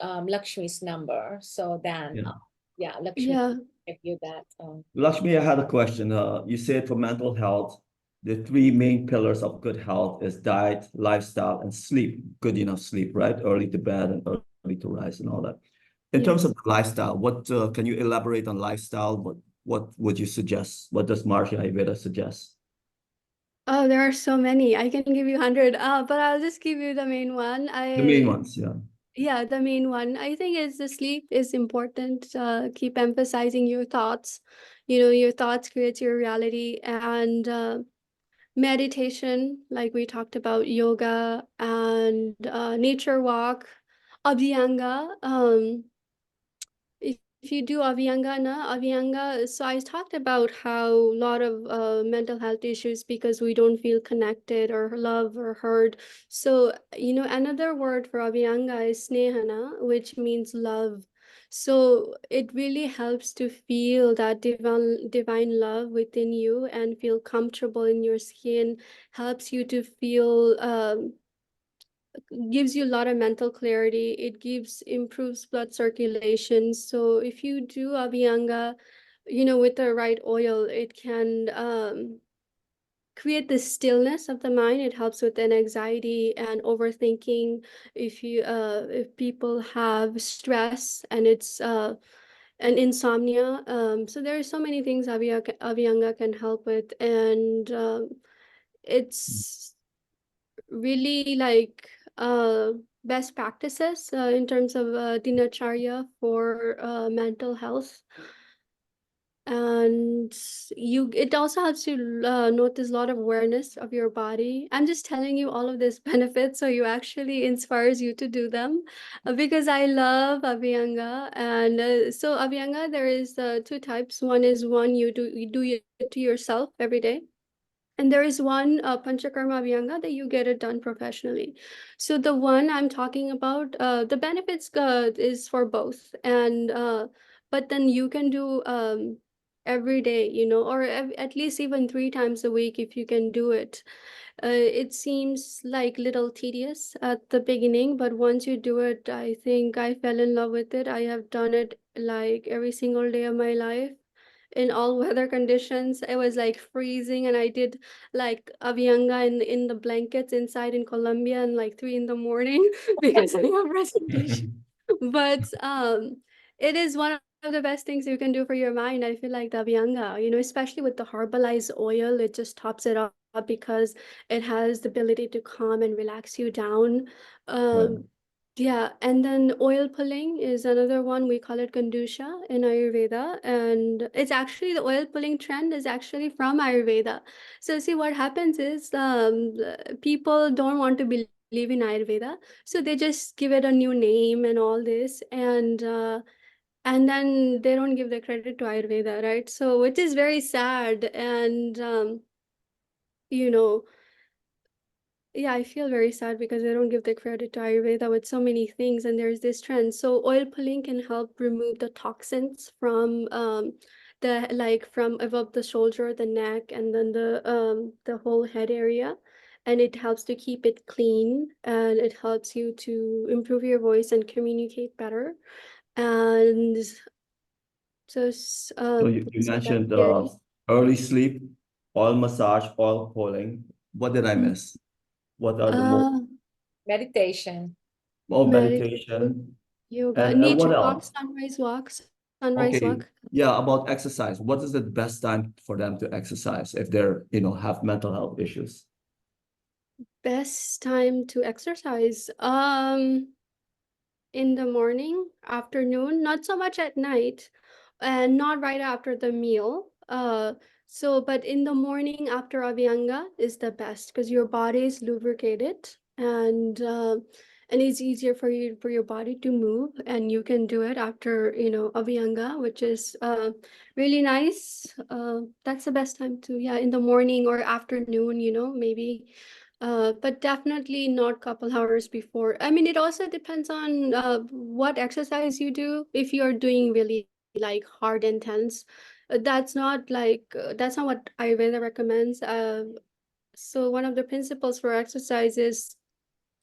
Lakshmi's number. So then Yeah. yeah, Lakshmi Yeah. will give you that. Lakshmi, I had a question. You said for mental health, the three main pillars of good health is diet, lifestyle, and sleep. Good enough sleep, right? Early to bed and early to rise and all that. In terms Yes. of lifestyle, what can you elaborate on lifestyle? What would you suggest? What does Maharishi Ayurveda suggest? Oh, there are so many. I can give you 100, but I'll just give you the main one. The main ones, yeah. Yeah, the main one. I think is the sleep is important. Keep emphasizing your thoughts. You know, your thoughts create your reality, and meditation, like we talked about, yoga and nature walk, abhyanga. If you do Avyanga, so I talked about how a lot of mental health issues because we don't feel connected or loved or heard. So, you know, another word for Avyanga is Snehana, which means love. So it really helps to feel that divine love within you and feel comfortable in your skin, helps you to feel gives you a lot of mental clarity. It improves blood circulation. So if you do Abhyanga, you know, with the right oil, it can create the stillness of the mind. It helps with an anxiety and overthinking. If people have stress and it's and insomnia, so there are so many things Abhyanga can help with, and it's really like best practices in terms of dinacharya for mental health. And it also helps you notice a lot of awareness of your body. I'm just telling you all of this benefits so you actually inspires you to do them, because I love Abhyanga. And so Abhyanga, there is two types. One is one you do it to yourself every day, and there is one Panchakarma Abhyanga that you get it done professionally. So the one I'm talking about, the benefits is for both, and but then you can do every day, you know, or at least even 3 times a week if you can do it. It seems like little tedious at the beginning, but once you do it, I think I fell in love with it. I have done it like every single day of my life in all weather conditions. It was like freezing, and I did like Avyanga in the blankets inside in Colombia and like 3 in the morning because I have presentation. But it is one of the best things you can do for your mind. I feel like the Avyanga, you know, especially with the herbalized oil, it just tops it up because it has the ability to calm and relax you down. Right. Yeah, and then oil pulling is another one. We call it Gandusha in Ayurveda, and it's actually the oil pulling trend is actually from Ayurveda. So see what happens is people don't want to believe in Ayurveda, so they just give it a new name and all this, and then they don't give the credit to Ayurveda, right? So which is very sad, and you know. Yeah, I feel very sad because I don't give the credit to Ayurveda with so many things, and there's this trend. So oil pulling can help remove the toxins from the like from above the shoulder, the neck, and then the whole head area. And it helps to keep it clean, and it helps you to improve your voice and communicate better. And So you so that's mentioned scary. early sleep, oil massage, oil pulling. What did I Mm. miss? What are the more Meditation. Meditation, meditation yoga, and what nature else? walk, sunrise Okay, walk. yeah, about exercise. What is the best time for them to exercise if they're, have mental health issues? Best time to exercise. In the morning, afternoon, not so much at night, and not right after the meal. But in the morning after Abhyanga is the best because your body is lubricated, and it's easier for your body to move, and you can do it after Abhyanga, which is really nice. That's the best time to, yeah, in the morning or afternoon, maybe, but definitely not couple hours before. I mean, it also depends on what exercise you do. If you're doing really like hard intense, that's not what Ayurveda recommends. So one of the principles for exercise is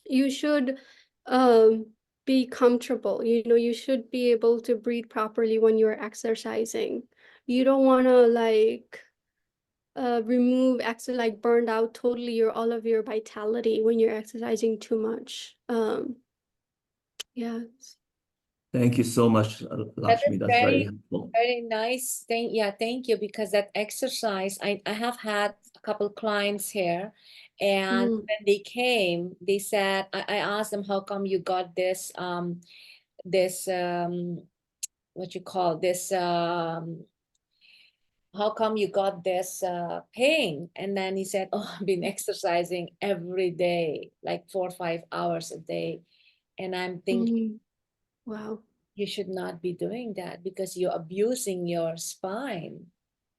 you should um, be comfortable. You should be able to breathe properly when you're exercising. You don't want to remove like burned out totally all of your vitality when you're exercising too much. Yeah. Thank you so much, That is Lakshmi. That's very very, helpful. very nice. Thank you, because that exercise, I have had a couple clients here, and Mm. when they came, they said, I asked them, how come you got this what you call this how come you got this pain? And then he said, oh, I've been exercising every day, like 4 or 5 hours a day. And I'm thinking, Mm. Wow. you should not be doing that because you're abusing your spine,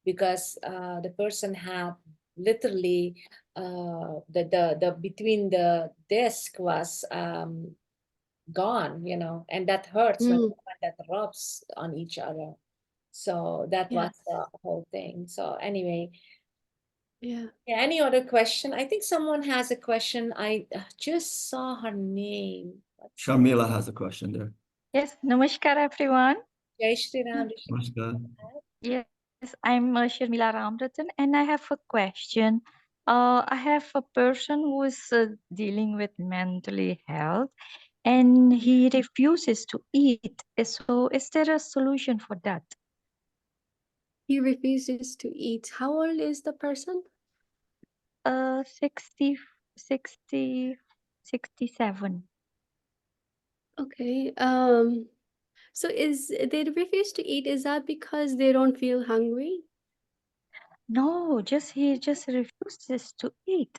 because the person had literally the between the disc was gone, and that hurts when Mm. that rubs on each other. So that was Yes. the whole thing. So anyway, Yeah. yeah, any other question? I think someone has a question. I just saw her name. Let's see. Sharmila has a question there. Yes, namaskar everyone. Jai Shri Ram. Namaskar. Yes, I'm Sharmila Ramratan and I have a question. I have a person who is dealing with mentally health and he refuses to eat. So is there a solution for that? He refuses to eat. How old is the person? 60, 60, 67. Okay. So is they refuse to eat, is that because they don't feel hungry? No, he just refuses to eat.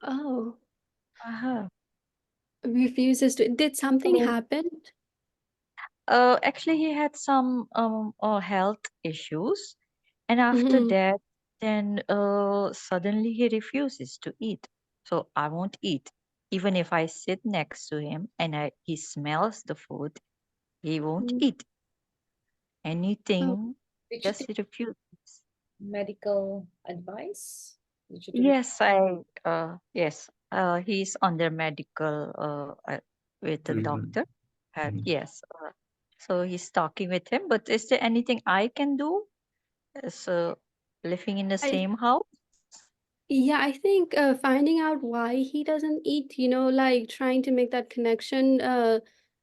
Oh, Uh-huh. refuses to. Did something happen? Actually, he had some health issues, and after Mhm. that, then suddenly he refuses to eat. So I won't eat. Even if I sit next to him and he smells the food, he won't Mm. eat Oh. anything. Did you Just take he refuses. medical advice? Did you do it? Yes, yes. He's under medical with the Treatment. doctor. Mhm. Yes. So he's talking with him. But is there anything I can do? So living in the I same house? Yeah, I think finding out why he doesn't eat, like trying to make that connection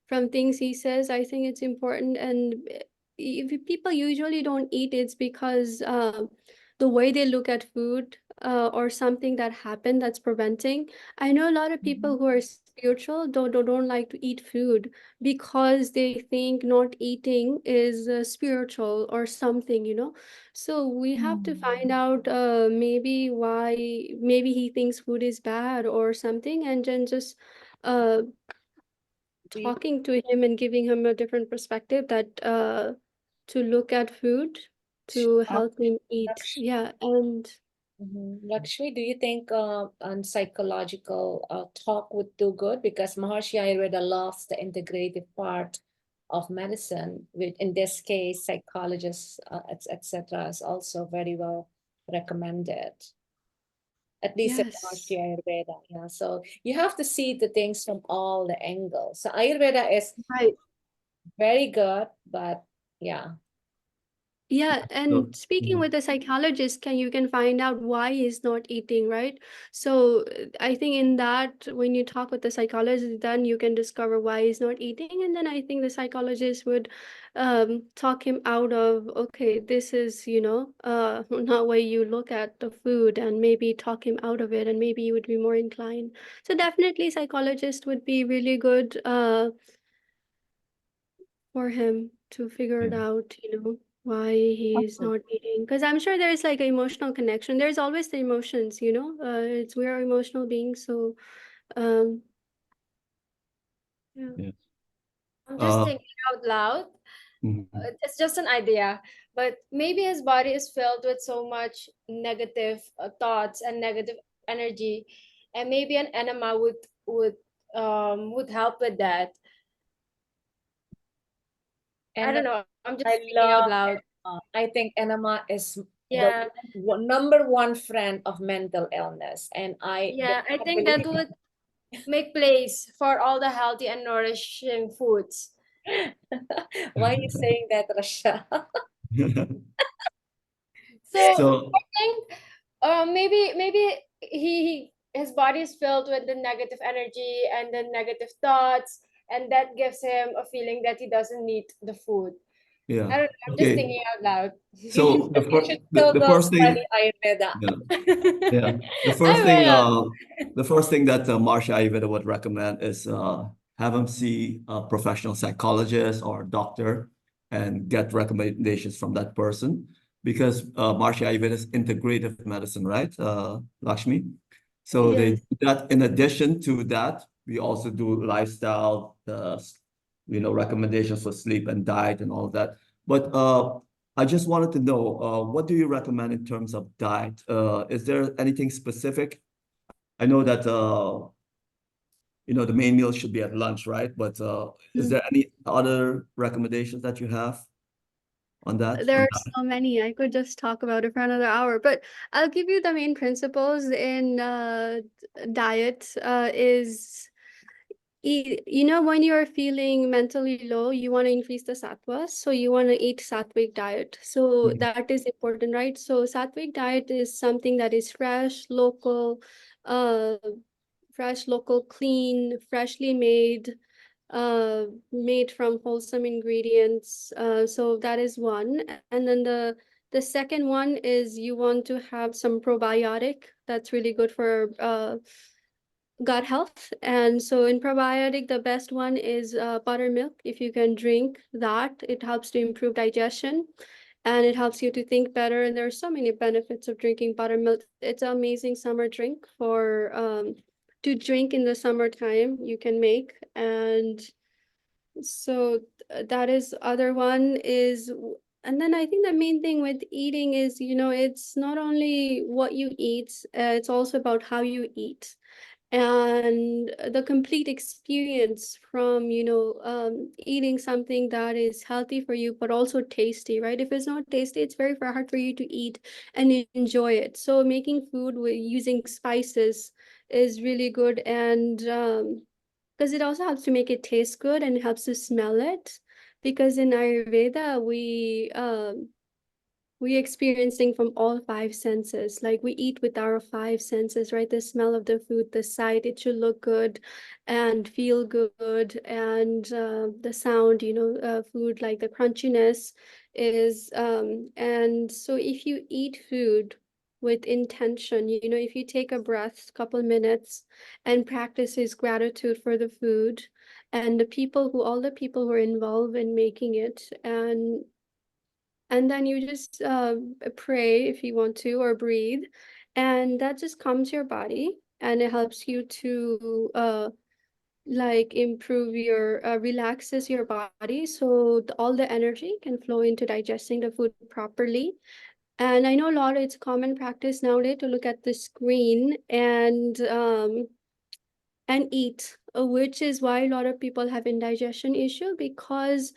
from things he says, I think it's important. And if people usually don't eat, it's because the way they look at food or something that happened that's preventing. I know a lot of people who are spiritual don't like to eat food because they think not eating is spiritual or something, you know. So we have to find out maybe he thinks food is bad or something, and then just uh We talking to him and giving him a different perspective that to look at food to help him eat. Laksh- Yeah, and Lakshmi, do you think psychological talk would do good? Because Maharshi Ayurveda loves the integrative part of medicine, which in this case, psychologists, etc., is also very well recommended. At least in yes. Maharshi Ayurveda. Yeah. So you have to see the things from all the angles. So Ayurveda is Right. very good, but yeah. Yeah, So, and speaking with a psychologist, you can find out why he's not eating, right? So I think in that, when you talk with the psychologist, then you can discover why he's not eating, and then I think the psychologist would talk him out of, okay, this is, you know, not way you look at the food, and maybe talk him out of it, and maybe you would be more inclined. So definitely psychologist would be really good for him to figure it yeah. out, you know, why he's Okay. not eating. Because I'm sure there's like an emotional connection. There's always the emotions, you know. It's we're emotional beings, so um, yeah. Yeah. I'm just Uh, thinking out loud. mhm. It's just an idea, but maybe his body is filled with so much negative thoughts and negative energy, and maybe an enema would help with that. I And don't know. I'm just I thinking out love loud. enema. I think enema is the Yeah, number one friend of mental illness. And I do yeah. I not think that believe would make place for all the healthy and nourishing foods. why are you saying that, Rasha? So So, I think maybe his body is filled with the negative energy and the negative thoughts, and that gives him a feeling that he doesn't need the food. yeah. I don't know, I'm just Okay. thinking out loud. So You should still the go first study thing, Ayurveda. yeah, yeah. I will. The first thing that Marsha Ayurveda would recommend is have him see a professional psychologist or doctor and get recommendations from that person because Marsha Ayurveda is integrative medicine, right, Lakshmi? So they Yes. do that. In addition to that, we also do lifestyle, recommendations for sleep and diet and all that. But I just wanted to know, what do you recommend in terms of diet? Is there anything specific? I know that the main meal should be at lunch, right? But is Mm. there any other recommendations that you have on that? There are so many. I could just talk about it for another hour, but I'll give you the main principles in diet is you know, when you're feeling mentally low, you want to increase the sattvas, so you want to eat sattvic diet. So Mhm. that is important, right? So sattvic diet is something that is uh, local, clean, freshly made from wholesome ingredients. So that is one. And then the second one is you want to have some probiotic that's really good for gut health. And so in probiotic, the best one is buttermilk. If you can drink that, it helps to improve digestion and it helps you to think better. And there are so many benefits of drinking buttermilk. It's an amazing summer drink for to drink in the summertime. You can make, and so that is other one is. And then I think the main thing with eating is, you know, it's not only what you eat, it's also about how you eat and the complete experience from, you know, eating something that is healthy for you but also tasty, right? If it's not tasty, it's very hard for you to eat and enjoy it. So making food with using spices is really good, and because it also helps to make it taste good and it helps to smell it, because in Ayurveda we experiencing from all five senses. Like we eat with our five senses, right? The smell of the food, the sight, it should look good and feel good, and the sound, you know, food like the crunchiness is and so if you eat food with intention. You know, if you take a breath, couple minutes, and practices gratitude for the food and all the people who are involved in making it, and then you just pray if you want to, or breathe, and that just calms your body, and it helps you to like improve your relaxes your body, so all the energy can flow into digesting the food properly. And I know a lot, it's common practice nowadays to look at the screen and eat, which is why a lot of people have indigestion issue, because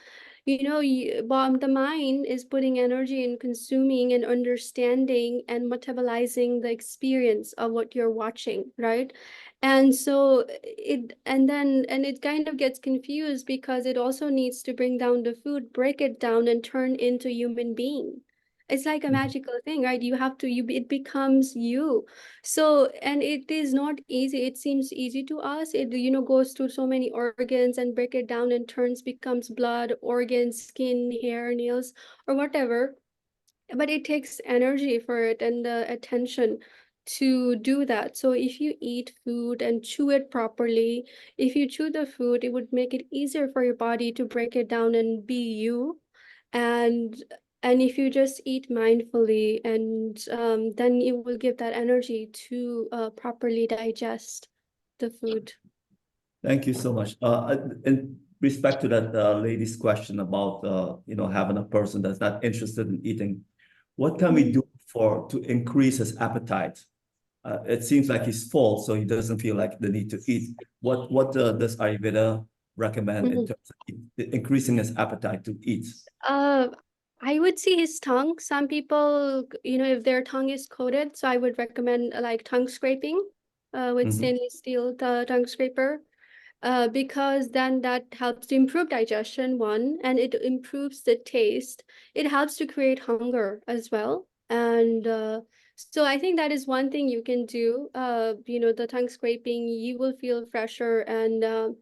the mind is putting energy in consuming and understanding and metabolizing the experience of what you're watching, right? And so it kind of gets confused, because it also needs to bring down the food, break it down, and turn into human being. It's like a Mhm. magical thing, right? You have to you it becomes you. So, and it is not easy. It seems easy to us. It, goes through so many organs and break it down and becomes blood, organs, skin, hair, nails, or whatever. But it takes energy for it and the attention to do that. So if you eat food and chew it properly, if you chew the food, it would make it easier for your body to break it down and be you. And if you just eat mindfully, and then it will give that energy to properly digest the food. Thank you so much. In respect to that lady's question about having a person that's not interested in eating, what can we do to increase his appetite? It seems like he's full, so he doesn't feel like the need to eat. What does Ayurveda recommend in Mhm. terms of increasing his appetite to eat? Uh, I would see his tongue. Some people, if their tongue is coated, so I would recommend like tongue scraping, with Mhm. stainless steel tongue scraper, because then that helps to improve digestion, one, and it improves the taste. It helps to create hunger as well. And so I think that is one thing you can do. The tongue scraping, you will feel fresher, and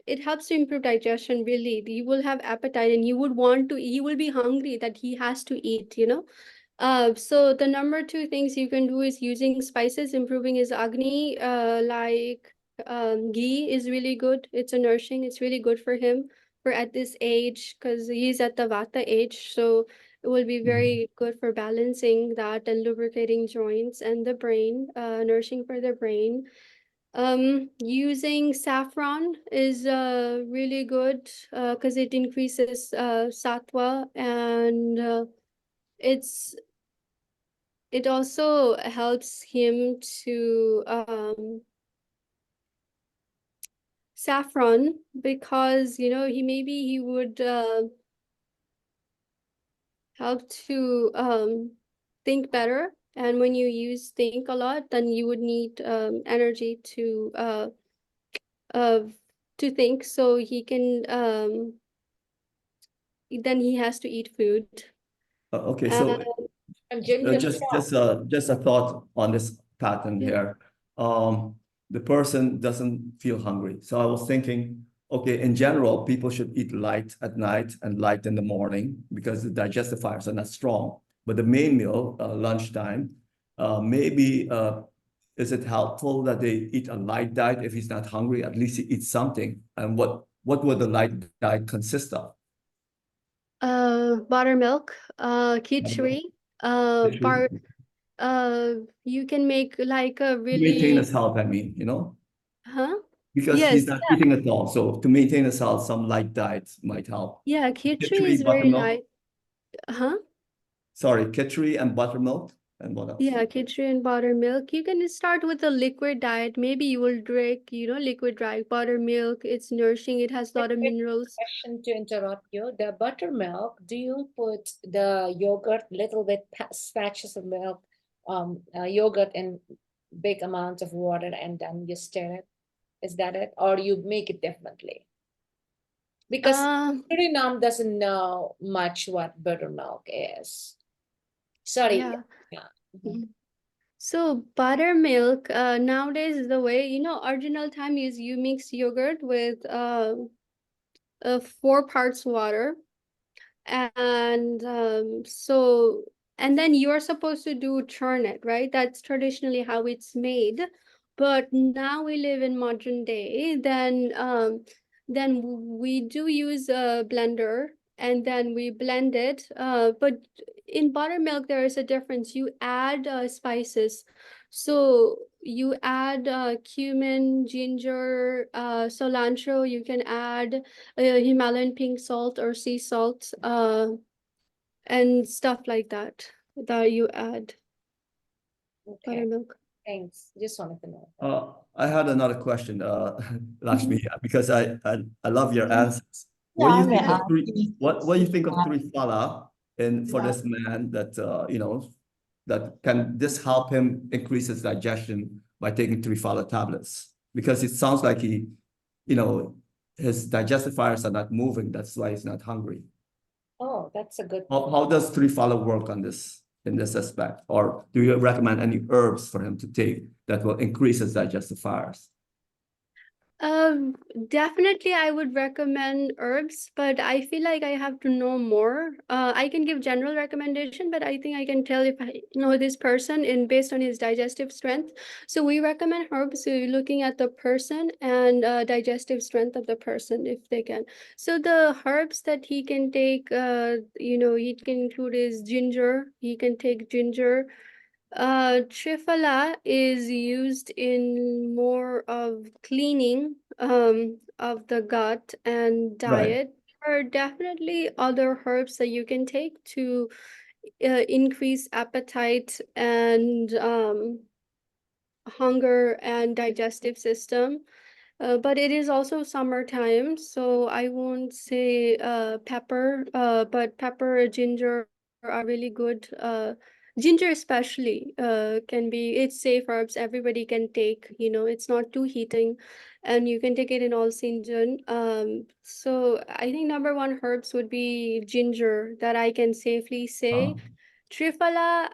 it helps to improve digestion, really. You will have appetite, and you will be hungry, that he has to eat. So the number two things you can do is using spices, improving his agni, like ghee is really good. It's a nourishing, it's really good for him for at this age, because he's at the vata age. So it will be very good for balancing that and lubricating joints and the brain, nourishing for the brain. Using saffron is really good, because it increases sattva, and it's it also helps him to saffron, because he would help to think better. And when you use think a lot, then you would need energy uh to think, so he can then he has to eat food. Okay, Uh, so And ginger just a thought on this pattern yeah. here. The person doesn't feel hungry. So I was thinking, okay, in general, people should eat light at night and light in the morning because the digestifiers are not strong. But the main meal, lunchtime, maybe is it helpful that they eat a light diet if he's not hungry? At least he eats something. And what would the light diet consist of? Buttermilk, khichdi, Literally, you can make like a to maintain really, his health, I mean, huh? because he's Yes, not eating at all. So to maintain his health, some light diets might help. yeah, khichdi Khichdi, is very buttermilk. light. Huh? Sorry, khichdi and buttermilk. And what else? Yeah, khichdi and buttermilk. You can start with a liquid diet. Maybe you will drink, liquid dry buttermilk. It's nourishing. It has a lot of minerals. question to interrupt you. The buttermilk, do you put the yogurt, little bit patches of milk, yogurt in big amounts of water and then you stir it? Is that it? Or you make it differently? Because Um, Suriname doesn't know much what buttermilk is. Sorry. yeah. Yeah. Mhm. So buttermilk, nowadays is the way, original time is you mix yogurt with 4 parts water. And so and then you're supposed to do churn it, right? That's traditionally how it's made. But now we live in modern day, then we do use a blender, and then we blend it. But in buttermilk, there is a difference. You add spices. So you add cumin, ginger, cilantro. You can add Himalayan pink salt or sea salt, and stuff like that that you add Okay, buttermilk. thanks. Just wanted to know. I had another question, Lakshmi, because I love your answers. What do Yeah, you may think of I what do you think of please? Triphala in for Yeah. this man that you know that can this help him increase his digestion by taking Triphala tablets? Because it sounds like he, you know, his digestive fibers are not moving. That's why he's not hungry. Oh, that's a good. How does Triphala work on this in this aspect? Or do you recommend any herbs for him to take that will increase his digestive fibers? Definitely I would recommend herbs, but I feel like I have to know more. I can give general recommendation, but I think I can tell if I know this person in based on his digestive strength. So we recommend herbs looking at the person and digestive strength of the person if they can. So the herbs that he can take, he can include is ginger. He can take ginger. Triphala is used in more of cleaning of the gut and Right. diet. There are definitely other herbs that you can take to increase appetite and hunger and digestive system. But it is also summertime, so I won't say pepper, but pepper, ginger are really good. Ginger especially can be, it's safe herbs, everybody can take, it's not too heating, and you can take it in all season. So I think number one herbs would be ginger that I can safely say. Triphala,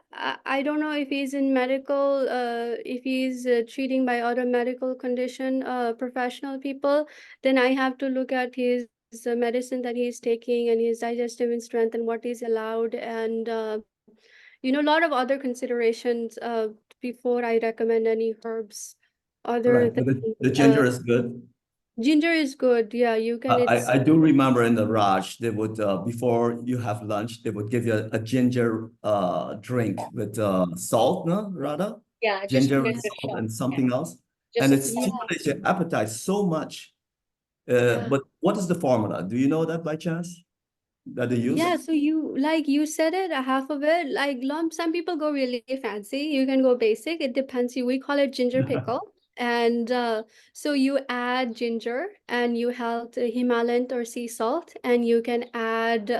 I don't know if he's in medical, if he's treating by other medical condition, professional people, then I have to look at his medicine that he's taking and his digestive and strength and what is allowed, and a lot of other considerations before I recommend any herbs other Right. than But the ginger is good. ginger is good. Yeah, you can. It's I do remember in the Raj, they would before you have lunch, they would give you a ginger drink with salt, no, rather Yeah, just ginger give with it a salt shot. and Yeah, something else, just and a it small. stimulates your appetite so much. yeah. But what is the formula? Do you know that by chance that they use? Yeah, so you said it, a half of it, like lump. Some people go really fancy. You can go basic. It depends. We call it ginger pickle. And so you add ginger and you have Himalayan or sea salt, and you can add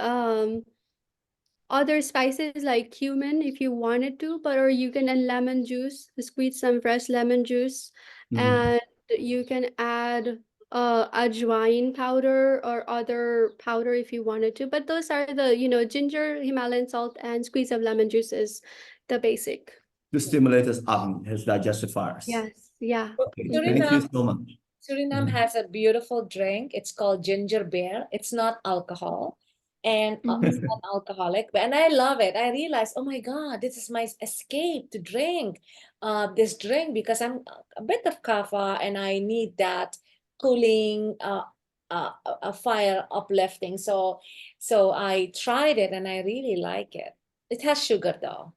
other spices like cumin if you wanted to, but or you can add lemon juice, squeeze some fresh lemon juice, Mhm. and you can add ajwain powder or other powder if you wanted to. But those are the, ginger, Himalayan salt, and squeeze of lemon juice is the basic. To stimulate his digestive fires. Yes, yeah. Okay, thank you Suriname, so much. Suriname Mhm. has a beautiful drink. It's called ginger beer. It's not alcohol, and it's Mhm. non-alcoholic. And I love it. I realized, oh my God, this is my escape to drink this drink because I'm a bit of kapha and I need that cooling, a fire uplifting. So I tried it and I really like it. It has sugar though.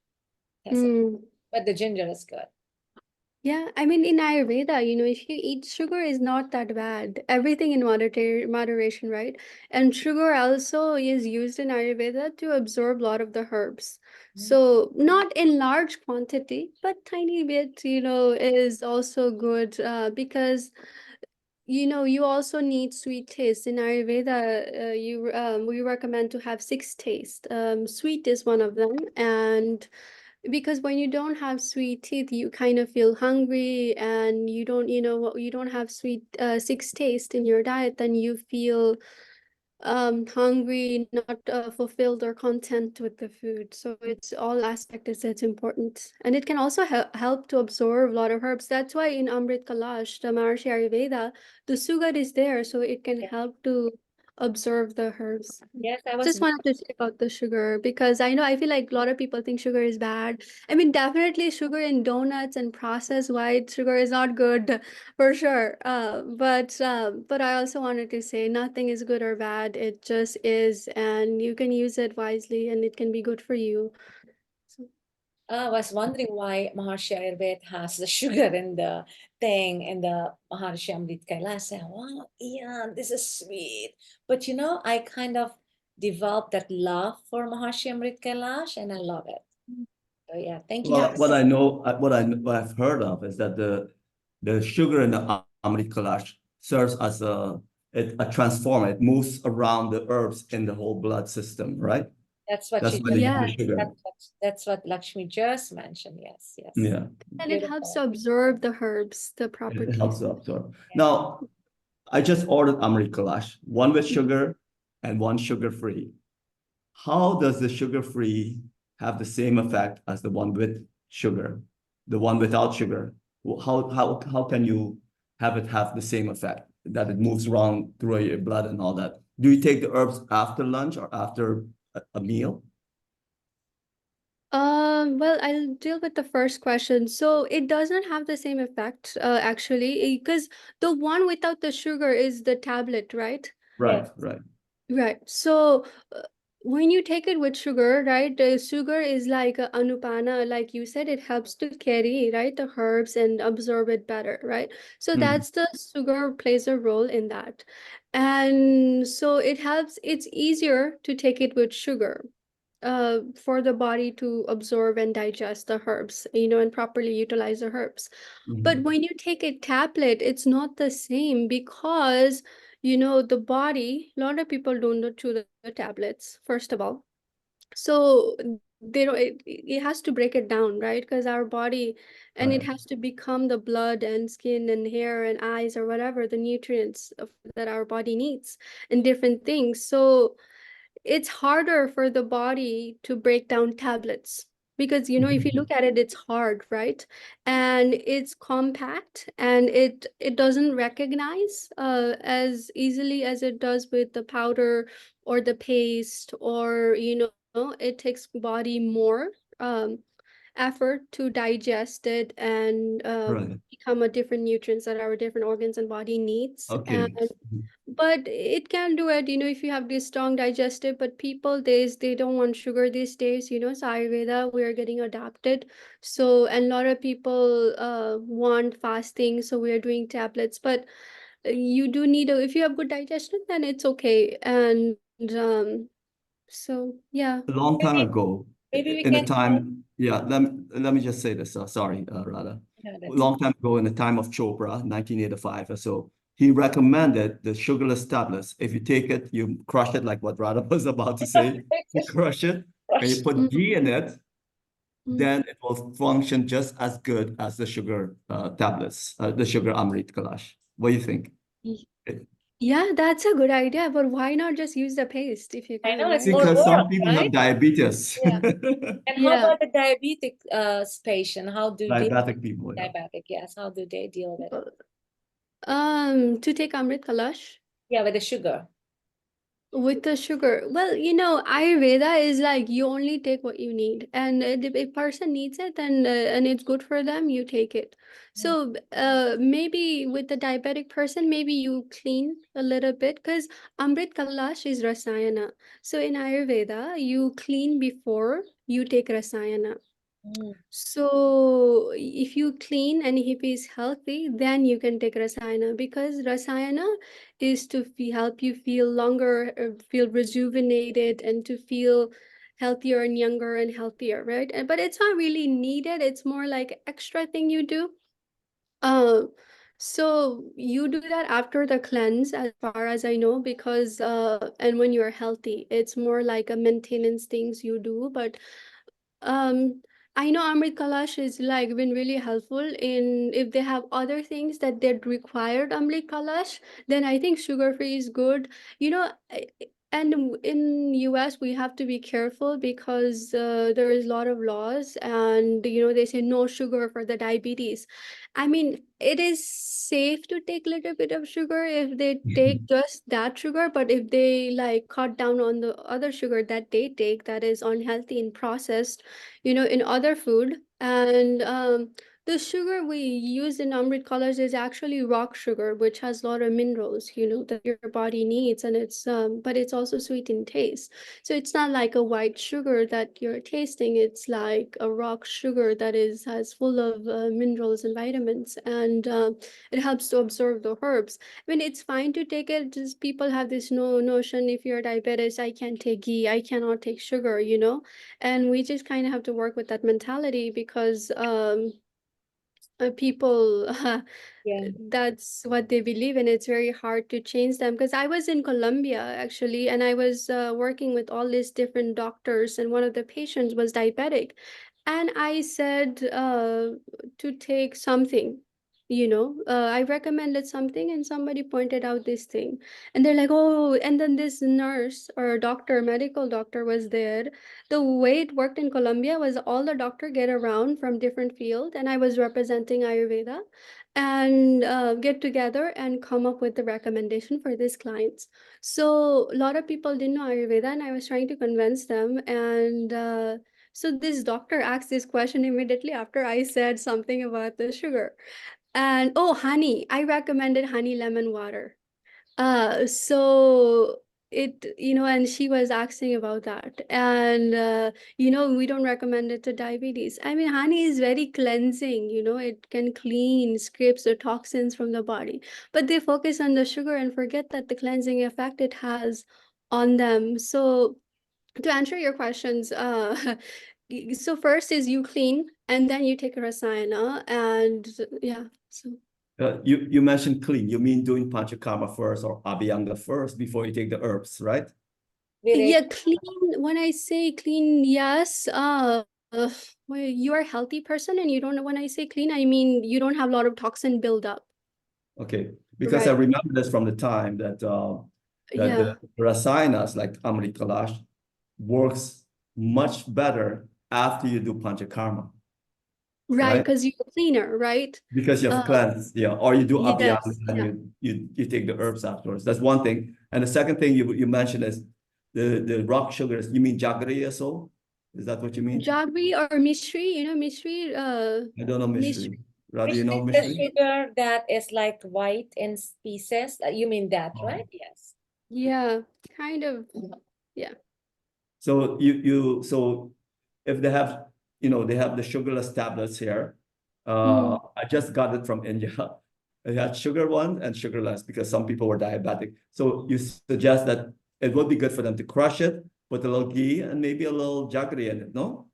Yes, Mm. but the ginger is good. Yeah, I mean, in Ayurveda, if you eat sugar is not that bad. Everything in moderation, right? And sugar also is used in Ayurveda to absorb a lot of the herbs. So not in large quantity, but tiny bit, is also good because you also need sweet taste. In Ayurveda, we recommend to have six taste. Sweet is one of them, and because when you don't have sweet teeth, you kind of feel hungry, and you don't have sweet six taste in your diet, then you feel hungry, not fulfilled or content with the food. So it's all aspect is it's important, and it can also help to absorb a lot of herbs. That's why in Amrit Kalash, the Maharishi Ayurveda, the sugar is there, so it can Yeah. help to observe the herbs. Yes, I was Just wanted to check out the sugar because I feel like a lot of people think sugar is bad. I mean, definitely sugar in donuts and processed white sugar is not good for sure. But I also wanted to say nothing is good or bad. It just is, and you can use it wisely, and it can be good for you. So, I was wondering why Maharshi Ayurveda has the sugar in the thing in the Maharshi Amrit Kailash. I said, wow, yeah, this is sweet. But I kind of developed that love for Maharshi Amrit Kailash and I love it. So yeah, thank you. Well, what I know, what I've heard of is that the sugar in the Amrit Kalash serves as a transformer. It moves around the herbs in the whole blood system, right? That's what That's she why they just use the yeah, sugar. that's what Lakshmi just mentioned. Yes, yes. Yeah, and it helps Beautiful. to absorb the herbs, the it properties. helps to absorb. Now, I just ordered Amrit Kalash, one with sugar and one sugar-free. How does the sugar-free have the same effect as the one with sugar? The one without sugar? How can you have it have the same effect that it moves around through your blood and all that? Do you take the herbs after lunch or after a meal? Well, I'll deal with the first question. So it doesn't have the same effect, actually, because the one without the sugar is the tablet, right? Right, right. Right. So when you take it with sugar, right, the sugar is like a anupana, like you said, it helps to carry, right, the herbs and absorb it better, right? So Mhm. that's the sugar plays a role in that. And so it helps, it's easier to take it with sugar for the body to absorb and digest the herbs, and properly utilize the herbs. But Mhm. when you take a tablet, it's not the same because, the body, a lot of people don't know chew the tablets, first of all. So they don't, it has to break it down, right? Because our body, and it Right. has to become the blood and skin and hair and eyes or whatever, the nutrients that our body needs and different things. So it's harder for the body to break down tablets because if you look at it, it's hard, right? And it's compact, and it doesn't recognize as easily as it does with the powder or the paste, or it takes body more um, effort to digest it and Right. become a different nutrients that our different organs and body needs. Okay. But it can do it, if you have this strong digestive. But people they don't want sugar these days, so Ayurveda, we are getting adapted. So, and a lot of people want fasting, so we are doing tablets. But you do need if you have good digestion, then it's okay. And so yeah. A long time ago, Maybe we in the can time, yeah, let me just say this, sorry, Radha. no, A that's long time ago in the time of Chopra, 1985 or so, he recommended the sugarless tablets. If you take it, you crush it like what Radha was about to say. You crush it and you put Mm, ghee in it, mm. then it will function just as good as the sugar tablets, the sugar Amrit Kalash. What do you think? Y- It- Yeah, that's a good idea, but why not just use the paste if you I can, know it's right? more Because some work, people have right? diabetes, Yeah. And how Yeah. about the diabetic patient? How do they diabetic people, yeah. diabetic? Yes, how do they deal with it? To take Amrit Kalash. Yeah, with the sugar. With the sugar, well, Ayurveda is like you only take what you need, and if a person needs it, then and it's good for them, you take it. So maybe with the diabetic person, maybe you clean a little bit because Amrit Kalash is Rasayana. So in Ayurveda, you clean before you take Rasayana. Mm. So if you clean and if he's healthy, then you can take Rasayana, because Rasayana is to help you feel longer, feel rejuvenated, and to feel healthier and younger and healthier, right? But it's not really needed. It's more like extra thing you do. Uh, so you do that after the cleanse, as far as I know, because and when you're healthy, it's more like a maintenance things you do. But um, I know Amrit Kalash is like been really helpful in if they have other things that they required Amrit Kalash, then I think sugar free is good. And in US, we have to be careful because there is a lot of laws, and they say no sugar for the diabetes. I mean, it is safe to take a little bit of sugar if they take just that sugar, but if they like cut down on the other sugar that they take that is unhealthy and processed, in other food. And the sugar we use in Amrit colors is actually rock sugar, which has a lot of minerals, that your body needs, and but it's also sweet in taste. So it's not like a white sugar that you're tasting. It's like a rock sugar that has full of minerals and vitamins, and it helps to absorb the herbs. I mean, it's fine to take it. Just people have this notion, if you're diabetes, I can't take ghee, I cannot take sugar, and we just kind of have to work with that mentality because people Yeah. that's what they believe in. It's very hard to change them, because I was in Colombia actually, and I was working with all these different doctors, and one of the patients was diabetic, and I said to take something, I recommended something, and somebody pointed out this thing, and they're like, oh, and then this nurse or doctor, medical doctor, was there. The way it worked in Colombia was all the doctor get around from different field, and I was representing Ayurveda, and get together and come up with the recommendation for these clients. So a lot of people didn't know Ayurveda, and I was trying to convince them. And so this doctor asked this question immediately after I said something about the sugar. And oh, honey, I recommended honey lemon water. So and she was asking about that. And, we don't recommend it to diabetes. I mean, honey is very cleansing, it can clean, scrapes the toxins from the body. But they focus on the sugar and forget that the cleansing effect it has on them. So to answer your questions, so first is you clean, and then you take a rasayana, and yeah, so. You mentioned clean. You mean doing panchakarma first or abhyanga first before you take the herbs, right? Yeah, clean. When I say clean, yes. Well, you're a healthy person, and you don't know, when I say clean, I mean you don't have a lot of toxin buildup. Okay, because I Right. remember this from the time that Yeah. the rasayanas like Amrit Kalash works much better after you do panchakarma, Right, right? because you're cleaner, right? Because you have cleansed, yeah, or you do abhyanga Yes. and Yeah. you take the herbs afterwards. That's one thing. And the second thing you mentioned is the rock sugars. You mean jaggery also? Is that what you mean? Jaggery or mishri, mishri, I don't know mishri. Mishri. Rather, Which you know is the Mishri? sugar that is like white in pieces? You mean that, Oh. right? Yes. Yeah, kind of. Yeah. So so if they have they have the sugarless tablets here. I just got it from India. It had sugar one and sugarless because some people were diabetic. So you suggest that it would be good for them to crush it, put a little ghee and maybe a little jaggery in it, no?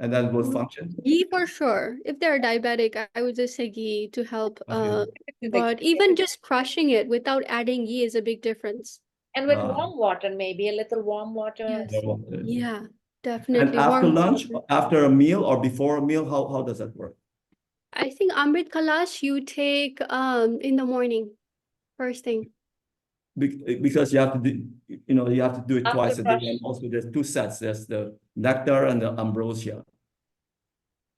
And then it will function. Ghee for sure. If they're diabetic, I would just say ghee to help. Okay. But even just crushing it without adding ghee is a big difference. And with warm water, maybe a little warm water. Yes. Yeah, And definitely. after Warm lunch, water. after a meal or before a meal, how does that work? I think Amrit Kalash you take in the morning, first thing. Because you have to do, you have to do it After twice a day. brush. And also there's two sets. There's the nectar and the ambrosia.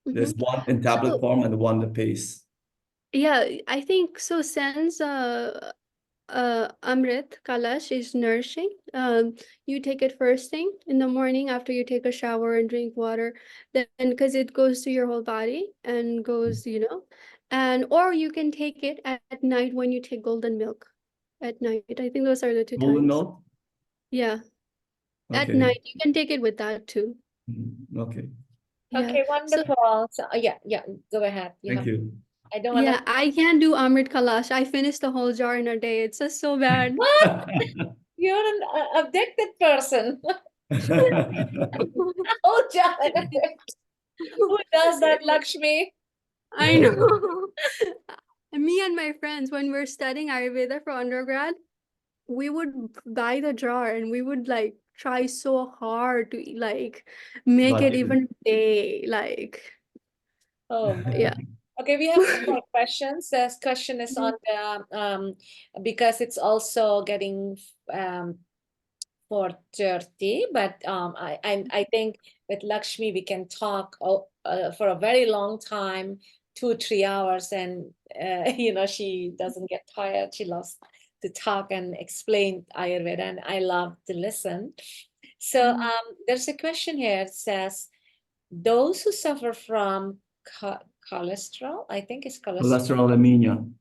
There's one in tablet So form and the one the paste. yeah, I think so. Since Amrit Kalash is nourishing, you take it first thing in the morning after you take a shower and drink water. Then because it goes to your whole body and goes, and or you can take it at night when you take golden milk. At night, I think those are the two Golden times. milk? Yeah, at Okay. night you can take it with that too. Okay. Yeah. Okay, So wonderful. So, yeah, go ahead. Thank you. I don't want to. yeah, I can't do Amrit Kalash. I finished the whole jar in a day. It's just so bad. What? You're an addicted person. Oh, John. Who does that, Lakshmi? I know. Me and my friends, when we're studying Ayurveda for undergrad, we would buy the jar and we would like try so hard to like make Like it even a day. Like, Oh my. yeah. Okay, we have some more questions. This question is on the because it's also getting 4:30, but I think with Lakshmi we can talk for a very long time, 2-3 hours, and she doesn't get tired. She loves to talk and explain Ayurveda, and I love to listen. So there's a question here. It says, those who suffer from cholesterol, I think it's cholesterol, Cholesterolemia.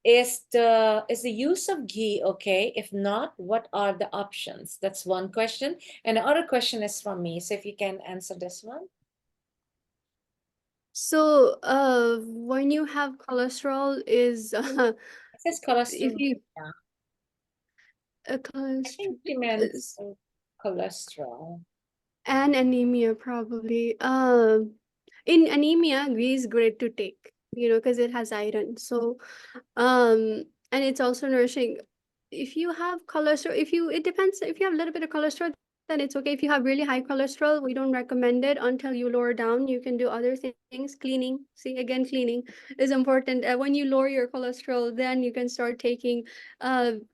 is the use of ghee okay? If not, what are the options? That's one question. And the other question is from me. So if you can answer this one. So, when you have cholesterol is It says if cholesterol. you Yeah. a I think she cholesterol meant cholesterol. and anemia probably. In anemia, ghee is great to take, because it has iron. So, and it's also nourishing. If you have cholesterol, it depends. If you have a little bit of cholesterol, then it's okay. If you have really high cholesterol, we don't recommend it until you lower down. You can do other things. Cleaning, see, again, cleaning is important. When you lower your cholesterol, then you can start taking.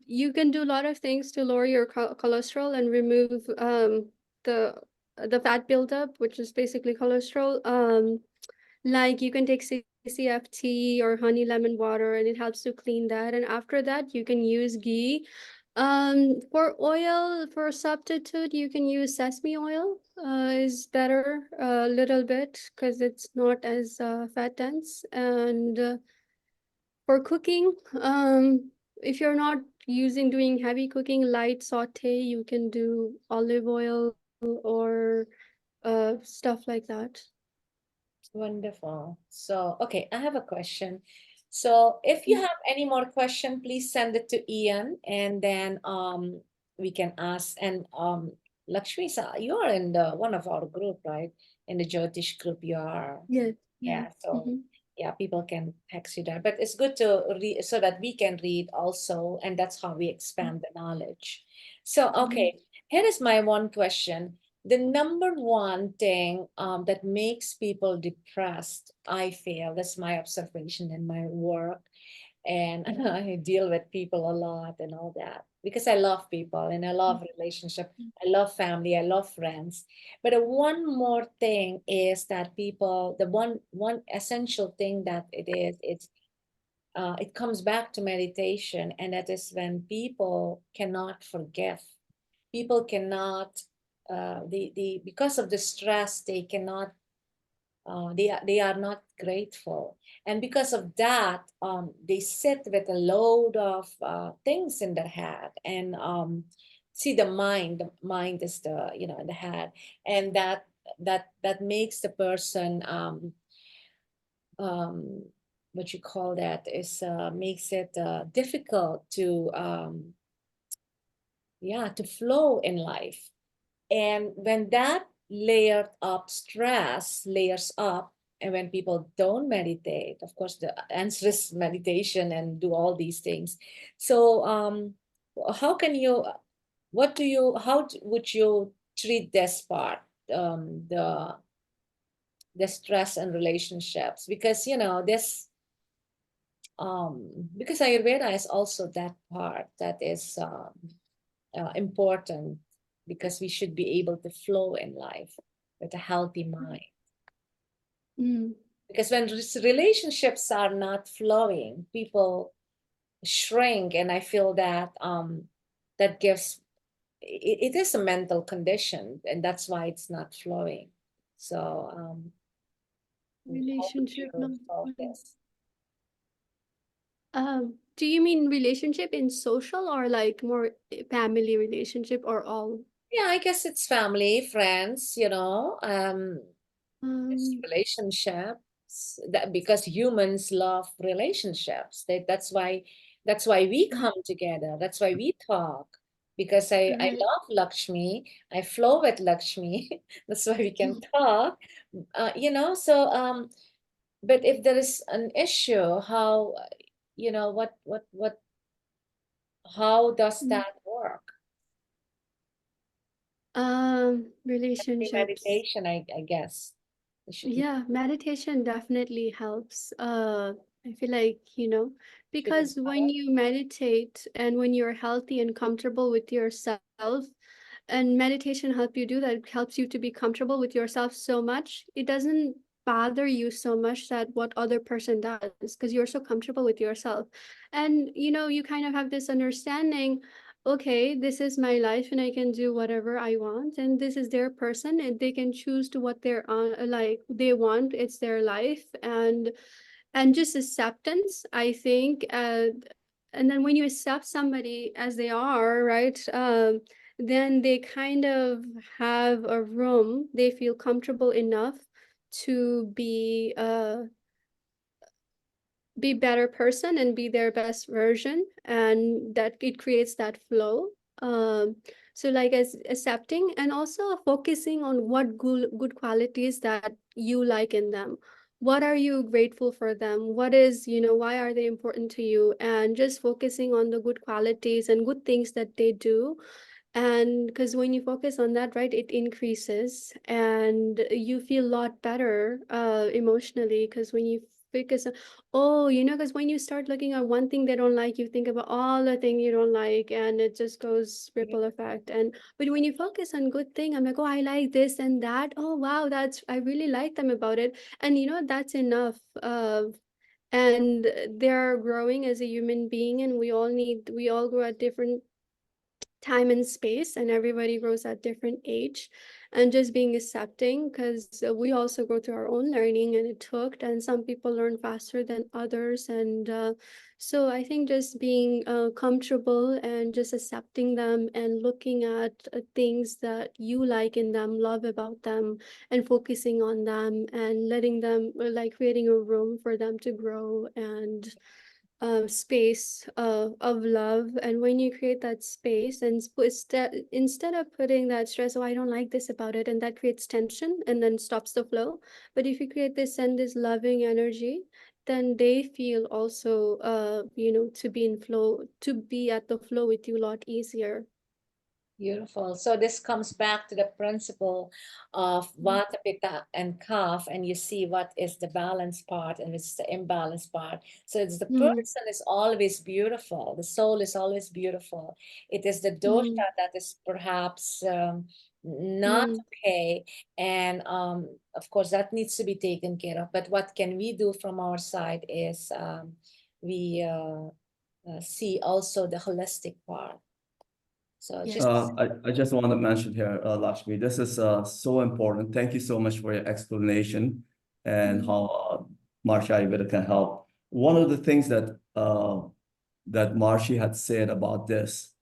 You can do a lot of things to lower your cholesterol and remove the the fat buildup, which is basically cholesterol. Like you can take CCFT or honey lemon water, and it helps to clean that. And after that, you can use ghee. For oil, for substitute, you can use sesame oil. Is better a little bit because it's not as fat dense. And for cooking, if you're not doing heavy cooking, light saute, you can do olive oil or stuff like that. Wonderful. So, okay, I have a question. So if you Mm. have any more question, please send it to Ian, and then we can ask. And Lakshmi, you are in one of our group, right? In the Jyotish group, you are. Yes, yeah. Yeah, so Mhm. yeah, people can text you there. But it's good to read so that we can read also, and that's how we expand the knowledge. So, okay, here is my one question. The number one thing that makes people depressed, I feel, that's my observation in my work, and I deal with people a lot and all that because I love people and I love relationship. I love family. I love friends. But one more thing is that people, the one essential thing that it comes back to meditation, and that is when people cannot forgive. People cannot, because of the stress, they cannot, they are not grateful, and because of that, they sit with a load of things in their head, and see the mind is in the head, and that makes the person um, what you call that is makes it difficult to to flow in life. And when that layered up stress layers up, and when people don't meditate, of course, the answer is meditation and do all these things. So, how can you, would you treat this part, the stress and relationships? Because, this, because Ayurveda is also that part that is important, because we should be able to flow in life with a healthy mind. Mm. Because when relationships are not flowing, people shrink, and I feel that that gives it is a mental condition, and that's why it's not flowing. So how would Relationship, you no. solve this? Do you mean relationship in social or like more family relationship or all? Yeah, I guess it's family, friends, it's Um, relationships, that because humans love relationships. That's why we come together. That's why we talk. Because I right. love Lakshmi. I flow with Lakshmi. That's why we can talk. So but if there is an issue, how what how does Mm. that work? Maybe Relationships. meditation, I guess. We should Yeah, meditation definitely helps. I feel like, shouldn't because when you meditate and when you're healthy and comfortable with yourself, and meditation help you do that. It helps you to be comfortable with yourself so much. It doesn't bother you so much that what other person does, because you're so comfortable with yourself. And you kind of have this understanding, okay, this is my life and I can do whatever I want, and this is their person and they can choose to what they're on, like they want. It's their life. And just acceptance, I think. And then when you accept somebody as they are, right, then they kind of have a room, they feel comfortable enough to be better person and be their best version, and that it creates that flow. So like as accepting and also focusing on what good qualities that you like in them. What are you grateful for them? What is, why are they important to you? And just focusing on the good qualities and good things that they do. And because when you focus on that, right, it increases and you feel a lot better emotionally. Because when you focus on, oh, because when you start looking at one thing they don't like, you think about all the thing you don't like, and it just goes ripple effect. And but when you focus on good thing, I'm like, oh, I like this and that. Oh, wow, I really like them about it. And that's enough. And they're growing as a human being, and we all grow at different time and space, and everybody grows at different age. And just being accepting, because we also go through our own learning, and it took, and some people learn faster than others. And so I think just being comfortable and just accepting them and looking at things that you like in them, love about them, and focusing on them and letting them, like creating a room for them to grow, and space of love. And when you create that space and instead of putting that stress, oh, I don't like this about it, and that creates tension and then stops the flow. But if you create this and this loving energy, then they feel also to be in flow, to be at the flow with you a lot easier. Beautiful. So this comes back to the principle of Vata, Pitta, and Kapha, and you see what is the balanced part and it's the imbalanced part. So it's the person is always beautiful. The soul is always beautiful. It is the dosha that is perhaps not okay, and of course that needs to be taken care of. But what can we do from our side is we see also the holistic part. So just I just want to mention here, Lakshmi, this is so important. Thank you so much for your explanation and how Marcia Ayurveda can help. One of the things that that Marcia had said about this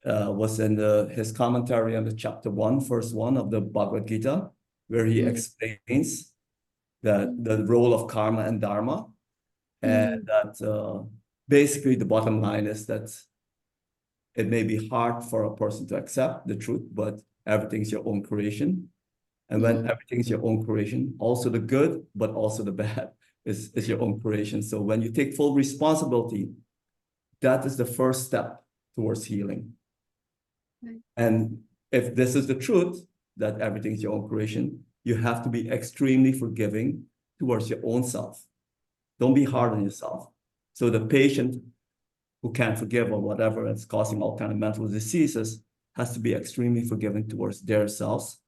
was in his commentary on the chapter 1, verse 1 of the Bhagavad Gita, where he explains that the role of karma and dharma, and that basically the bottom line is that it may be hard for a person to accept the truth, but everything's your own creation. And when everything's your own creation, also the good, but also the bad is your own creation. So when you take full responsibility, that is the first step towards healing. Right. And if this is the truth, that everything's your own creation, you have to be extremely forgiving towards your own self. Don't be hard on yourself. So the patient who can't forgive or whatever, it's causing all kind of mental diseases, has to be extremely forgiving towards their selves.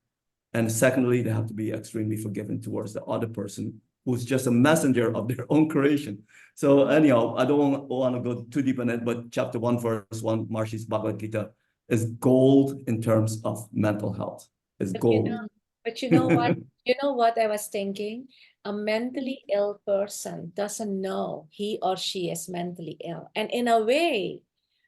And secondly, they have to be extremely forgiving towards the other person who's just a messenger of their own creation. So anyhow, I don't want to go too deep in it, but chapter 1, verse 1, Marshi's Bhagavad Gita is gold in terms of mental health. It's gold. But you know what? You know what I was thinking? A mentally ill person doesn't know he or she is mentally ill. And in a way,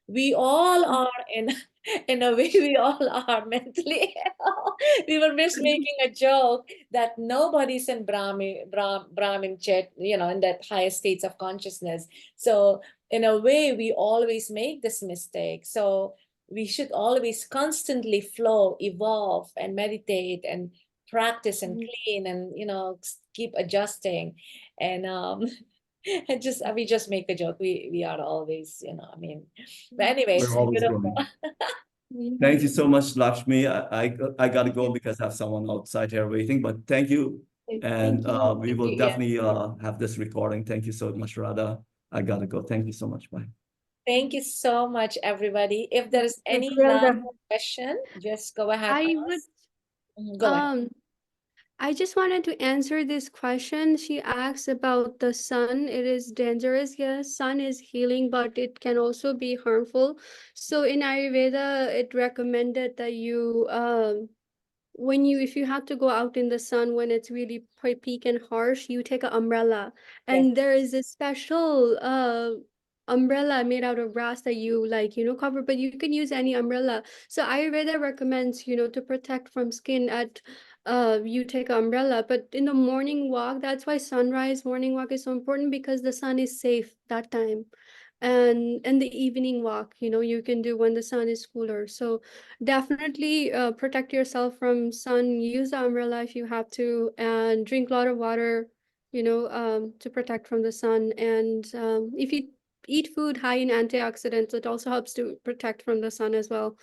we all are in a way, we all are mentally ill. We were just making a joke that nobody's in Brahmin chat, in that higher states of consciousness. So in a way, we always make this mistake. So we should always constantly flow, evolve, and meditate and practice and clean and keep adjusting. And and we just make a joke. We are always, but anyway, We're it's always beautiful. growing. Thank you so much, Lakshmi. I gotta go because I have someone outside here waiting, but thank you. And we will definitely have this recording. Thank you so much, Radha. I gotta go. Thank you so much. Bye. Thank you so much, everybody. If there is any last Welcome. question, just go ahead. I ask. would Go ahead. I just wanted to answer this question. She asks about the sun. It is dangerous. Yes, sun is healing, but it can also be harmful. So in Ayurveda, it recommended that you if you have to go out in the sun when it's really peak and harsh, you take an umbrella. Yes. And there is a special umbrella made out of brass that you cover, but you can use any umbrella. So Ayurveda recommends, to protect from skin at you take an umbrella. But in the morning walk, that's why sunrise morning walk is so important, because the sun is safe that time. And the evening walk, you can do when the sun is cooler. So definitely protect yourself from sun, use the umbrella if you have to, and drink a lot of water, to protect from the sun. And if you eat food high in antioxidants, it also helps to protect from the sun as well,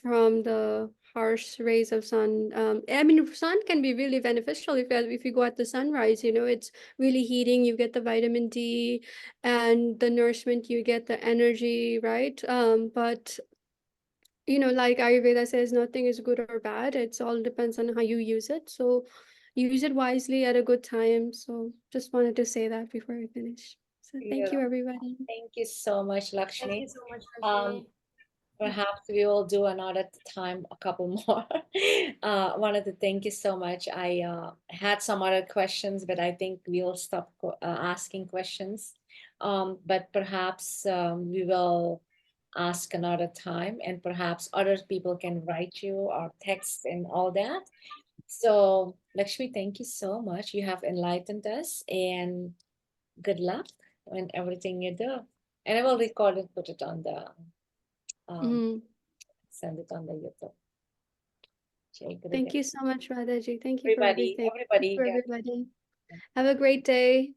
from the harsh rays of sun. I mean, sun can be really beneficial if you go at the sunrise, it's really heating, you get the vitamin D and the nourishment, you get the energy, right? But like Ayurveda says, nothing is good or bad. It's all depends on how you use it. So use it wisely at a good time. So just wanted to say that before I finish. So thank you, Beautiful. everybody. Thank you so much, Thank Lakshmi. you so much, Um, Lakshmi. Perhaps we will do another time, a couple more. Wanted to thank you so much. I had some other questions, but I think we'll stop asking questions. But perhaps we will ask another time, and perhaps other people can write you or text and all that. So, Lakshmi, thank you so much. You have enlightened us, and good luck in everything you do. And I will record and put it on the Mhm. send it on the YouTube. Thank you so much, Radhaji. Thank you for Everybody, everything. Thank everybody, you for yeah. everybody. Have a great day.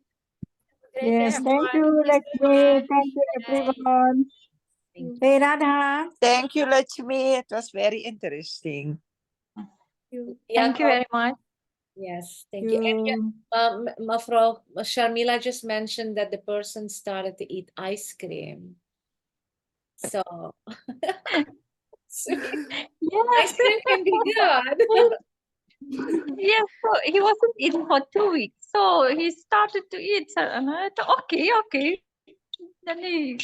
Great day, Yes, thank everyone. you, Thank you so Lakshmi. much. Thank you, Bye. everyone. Thank Hey, Radha. Thank you, Laxmi. It was very interesting. You. Yeah, Thank you very much. yes, thank you. And yeah, Mafro Sharmila just mentioned that the person started to eat ice cream. So sweet. Yes. Ice cream can be good. Yes, so he wasn't eating for 2 weeks. So he started to eat. So, and I thought, okay, okay. Then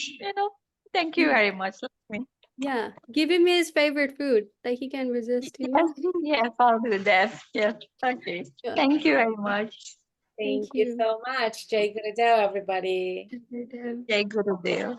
thank you very much, Lakshmi. Yeah, give him his favorite food that he can resist, Yes, yes, I'll do that. Yes, okay. Yeah. Thank you very much. Thank Thank you you. so much. Jai Gurudev, everybody. Every day. Jai Gurudev.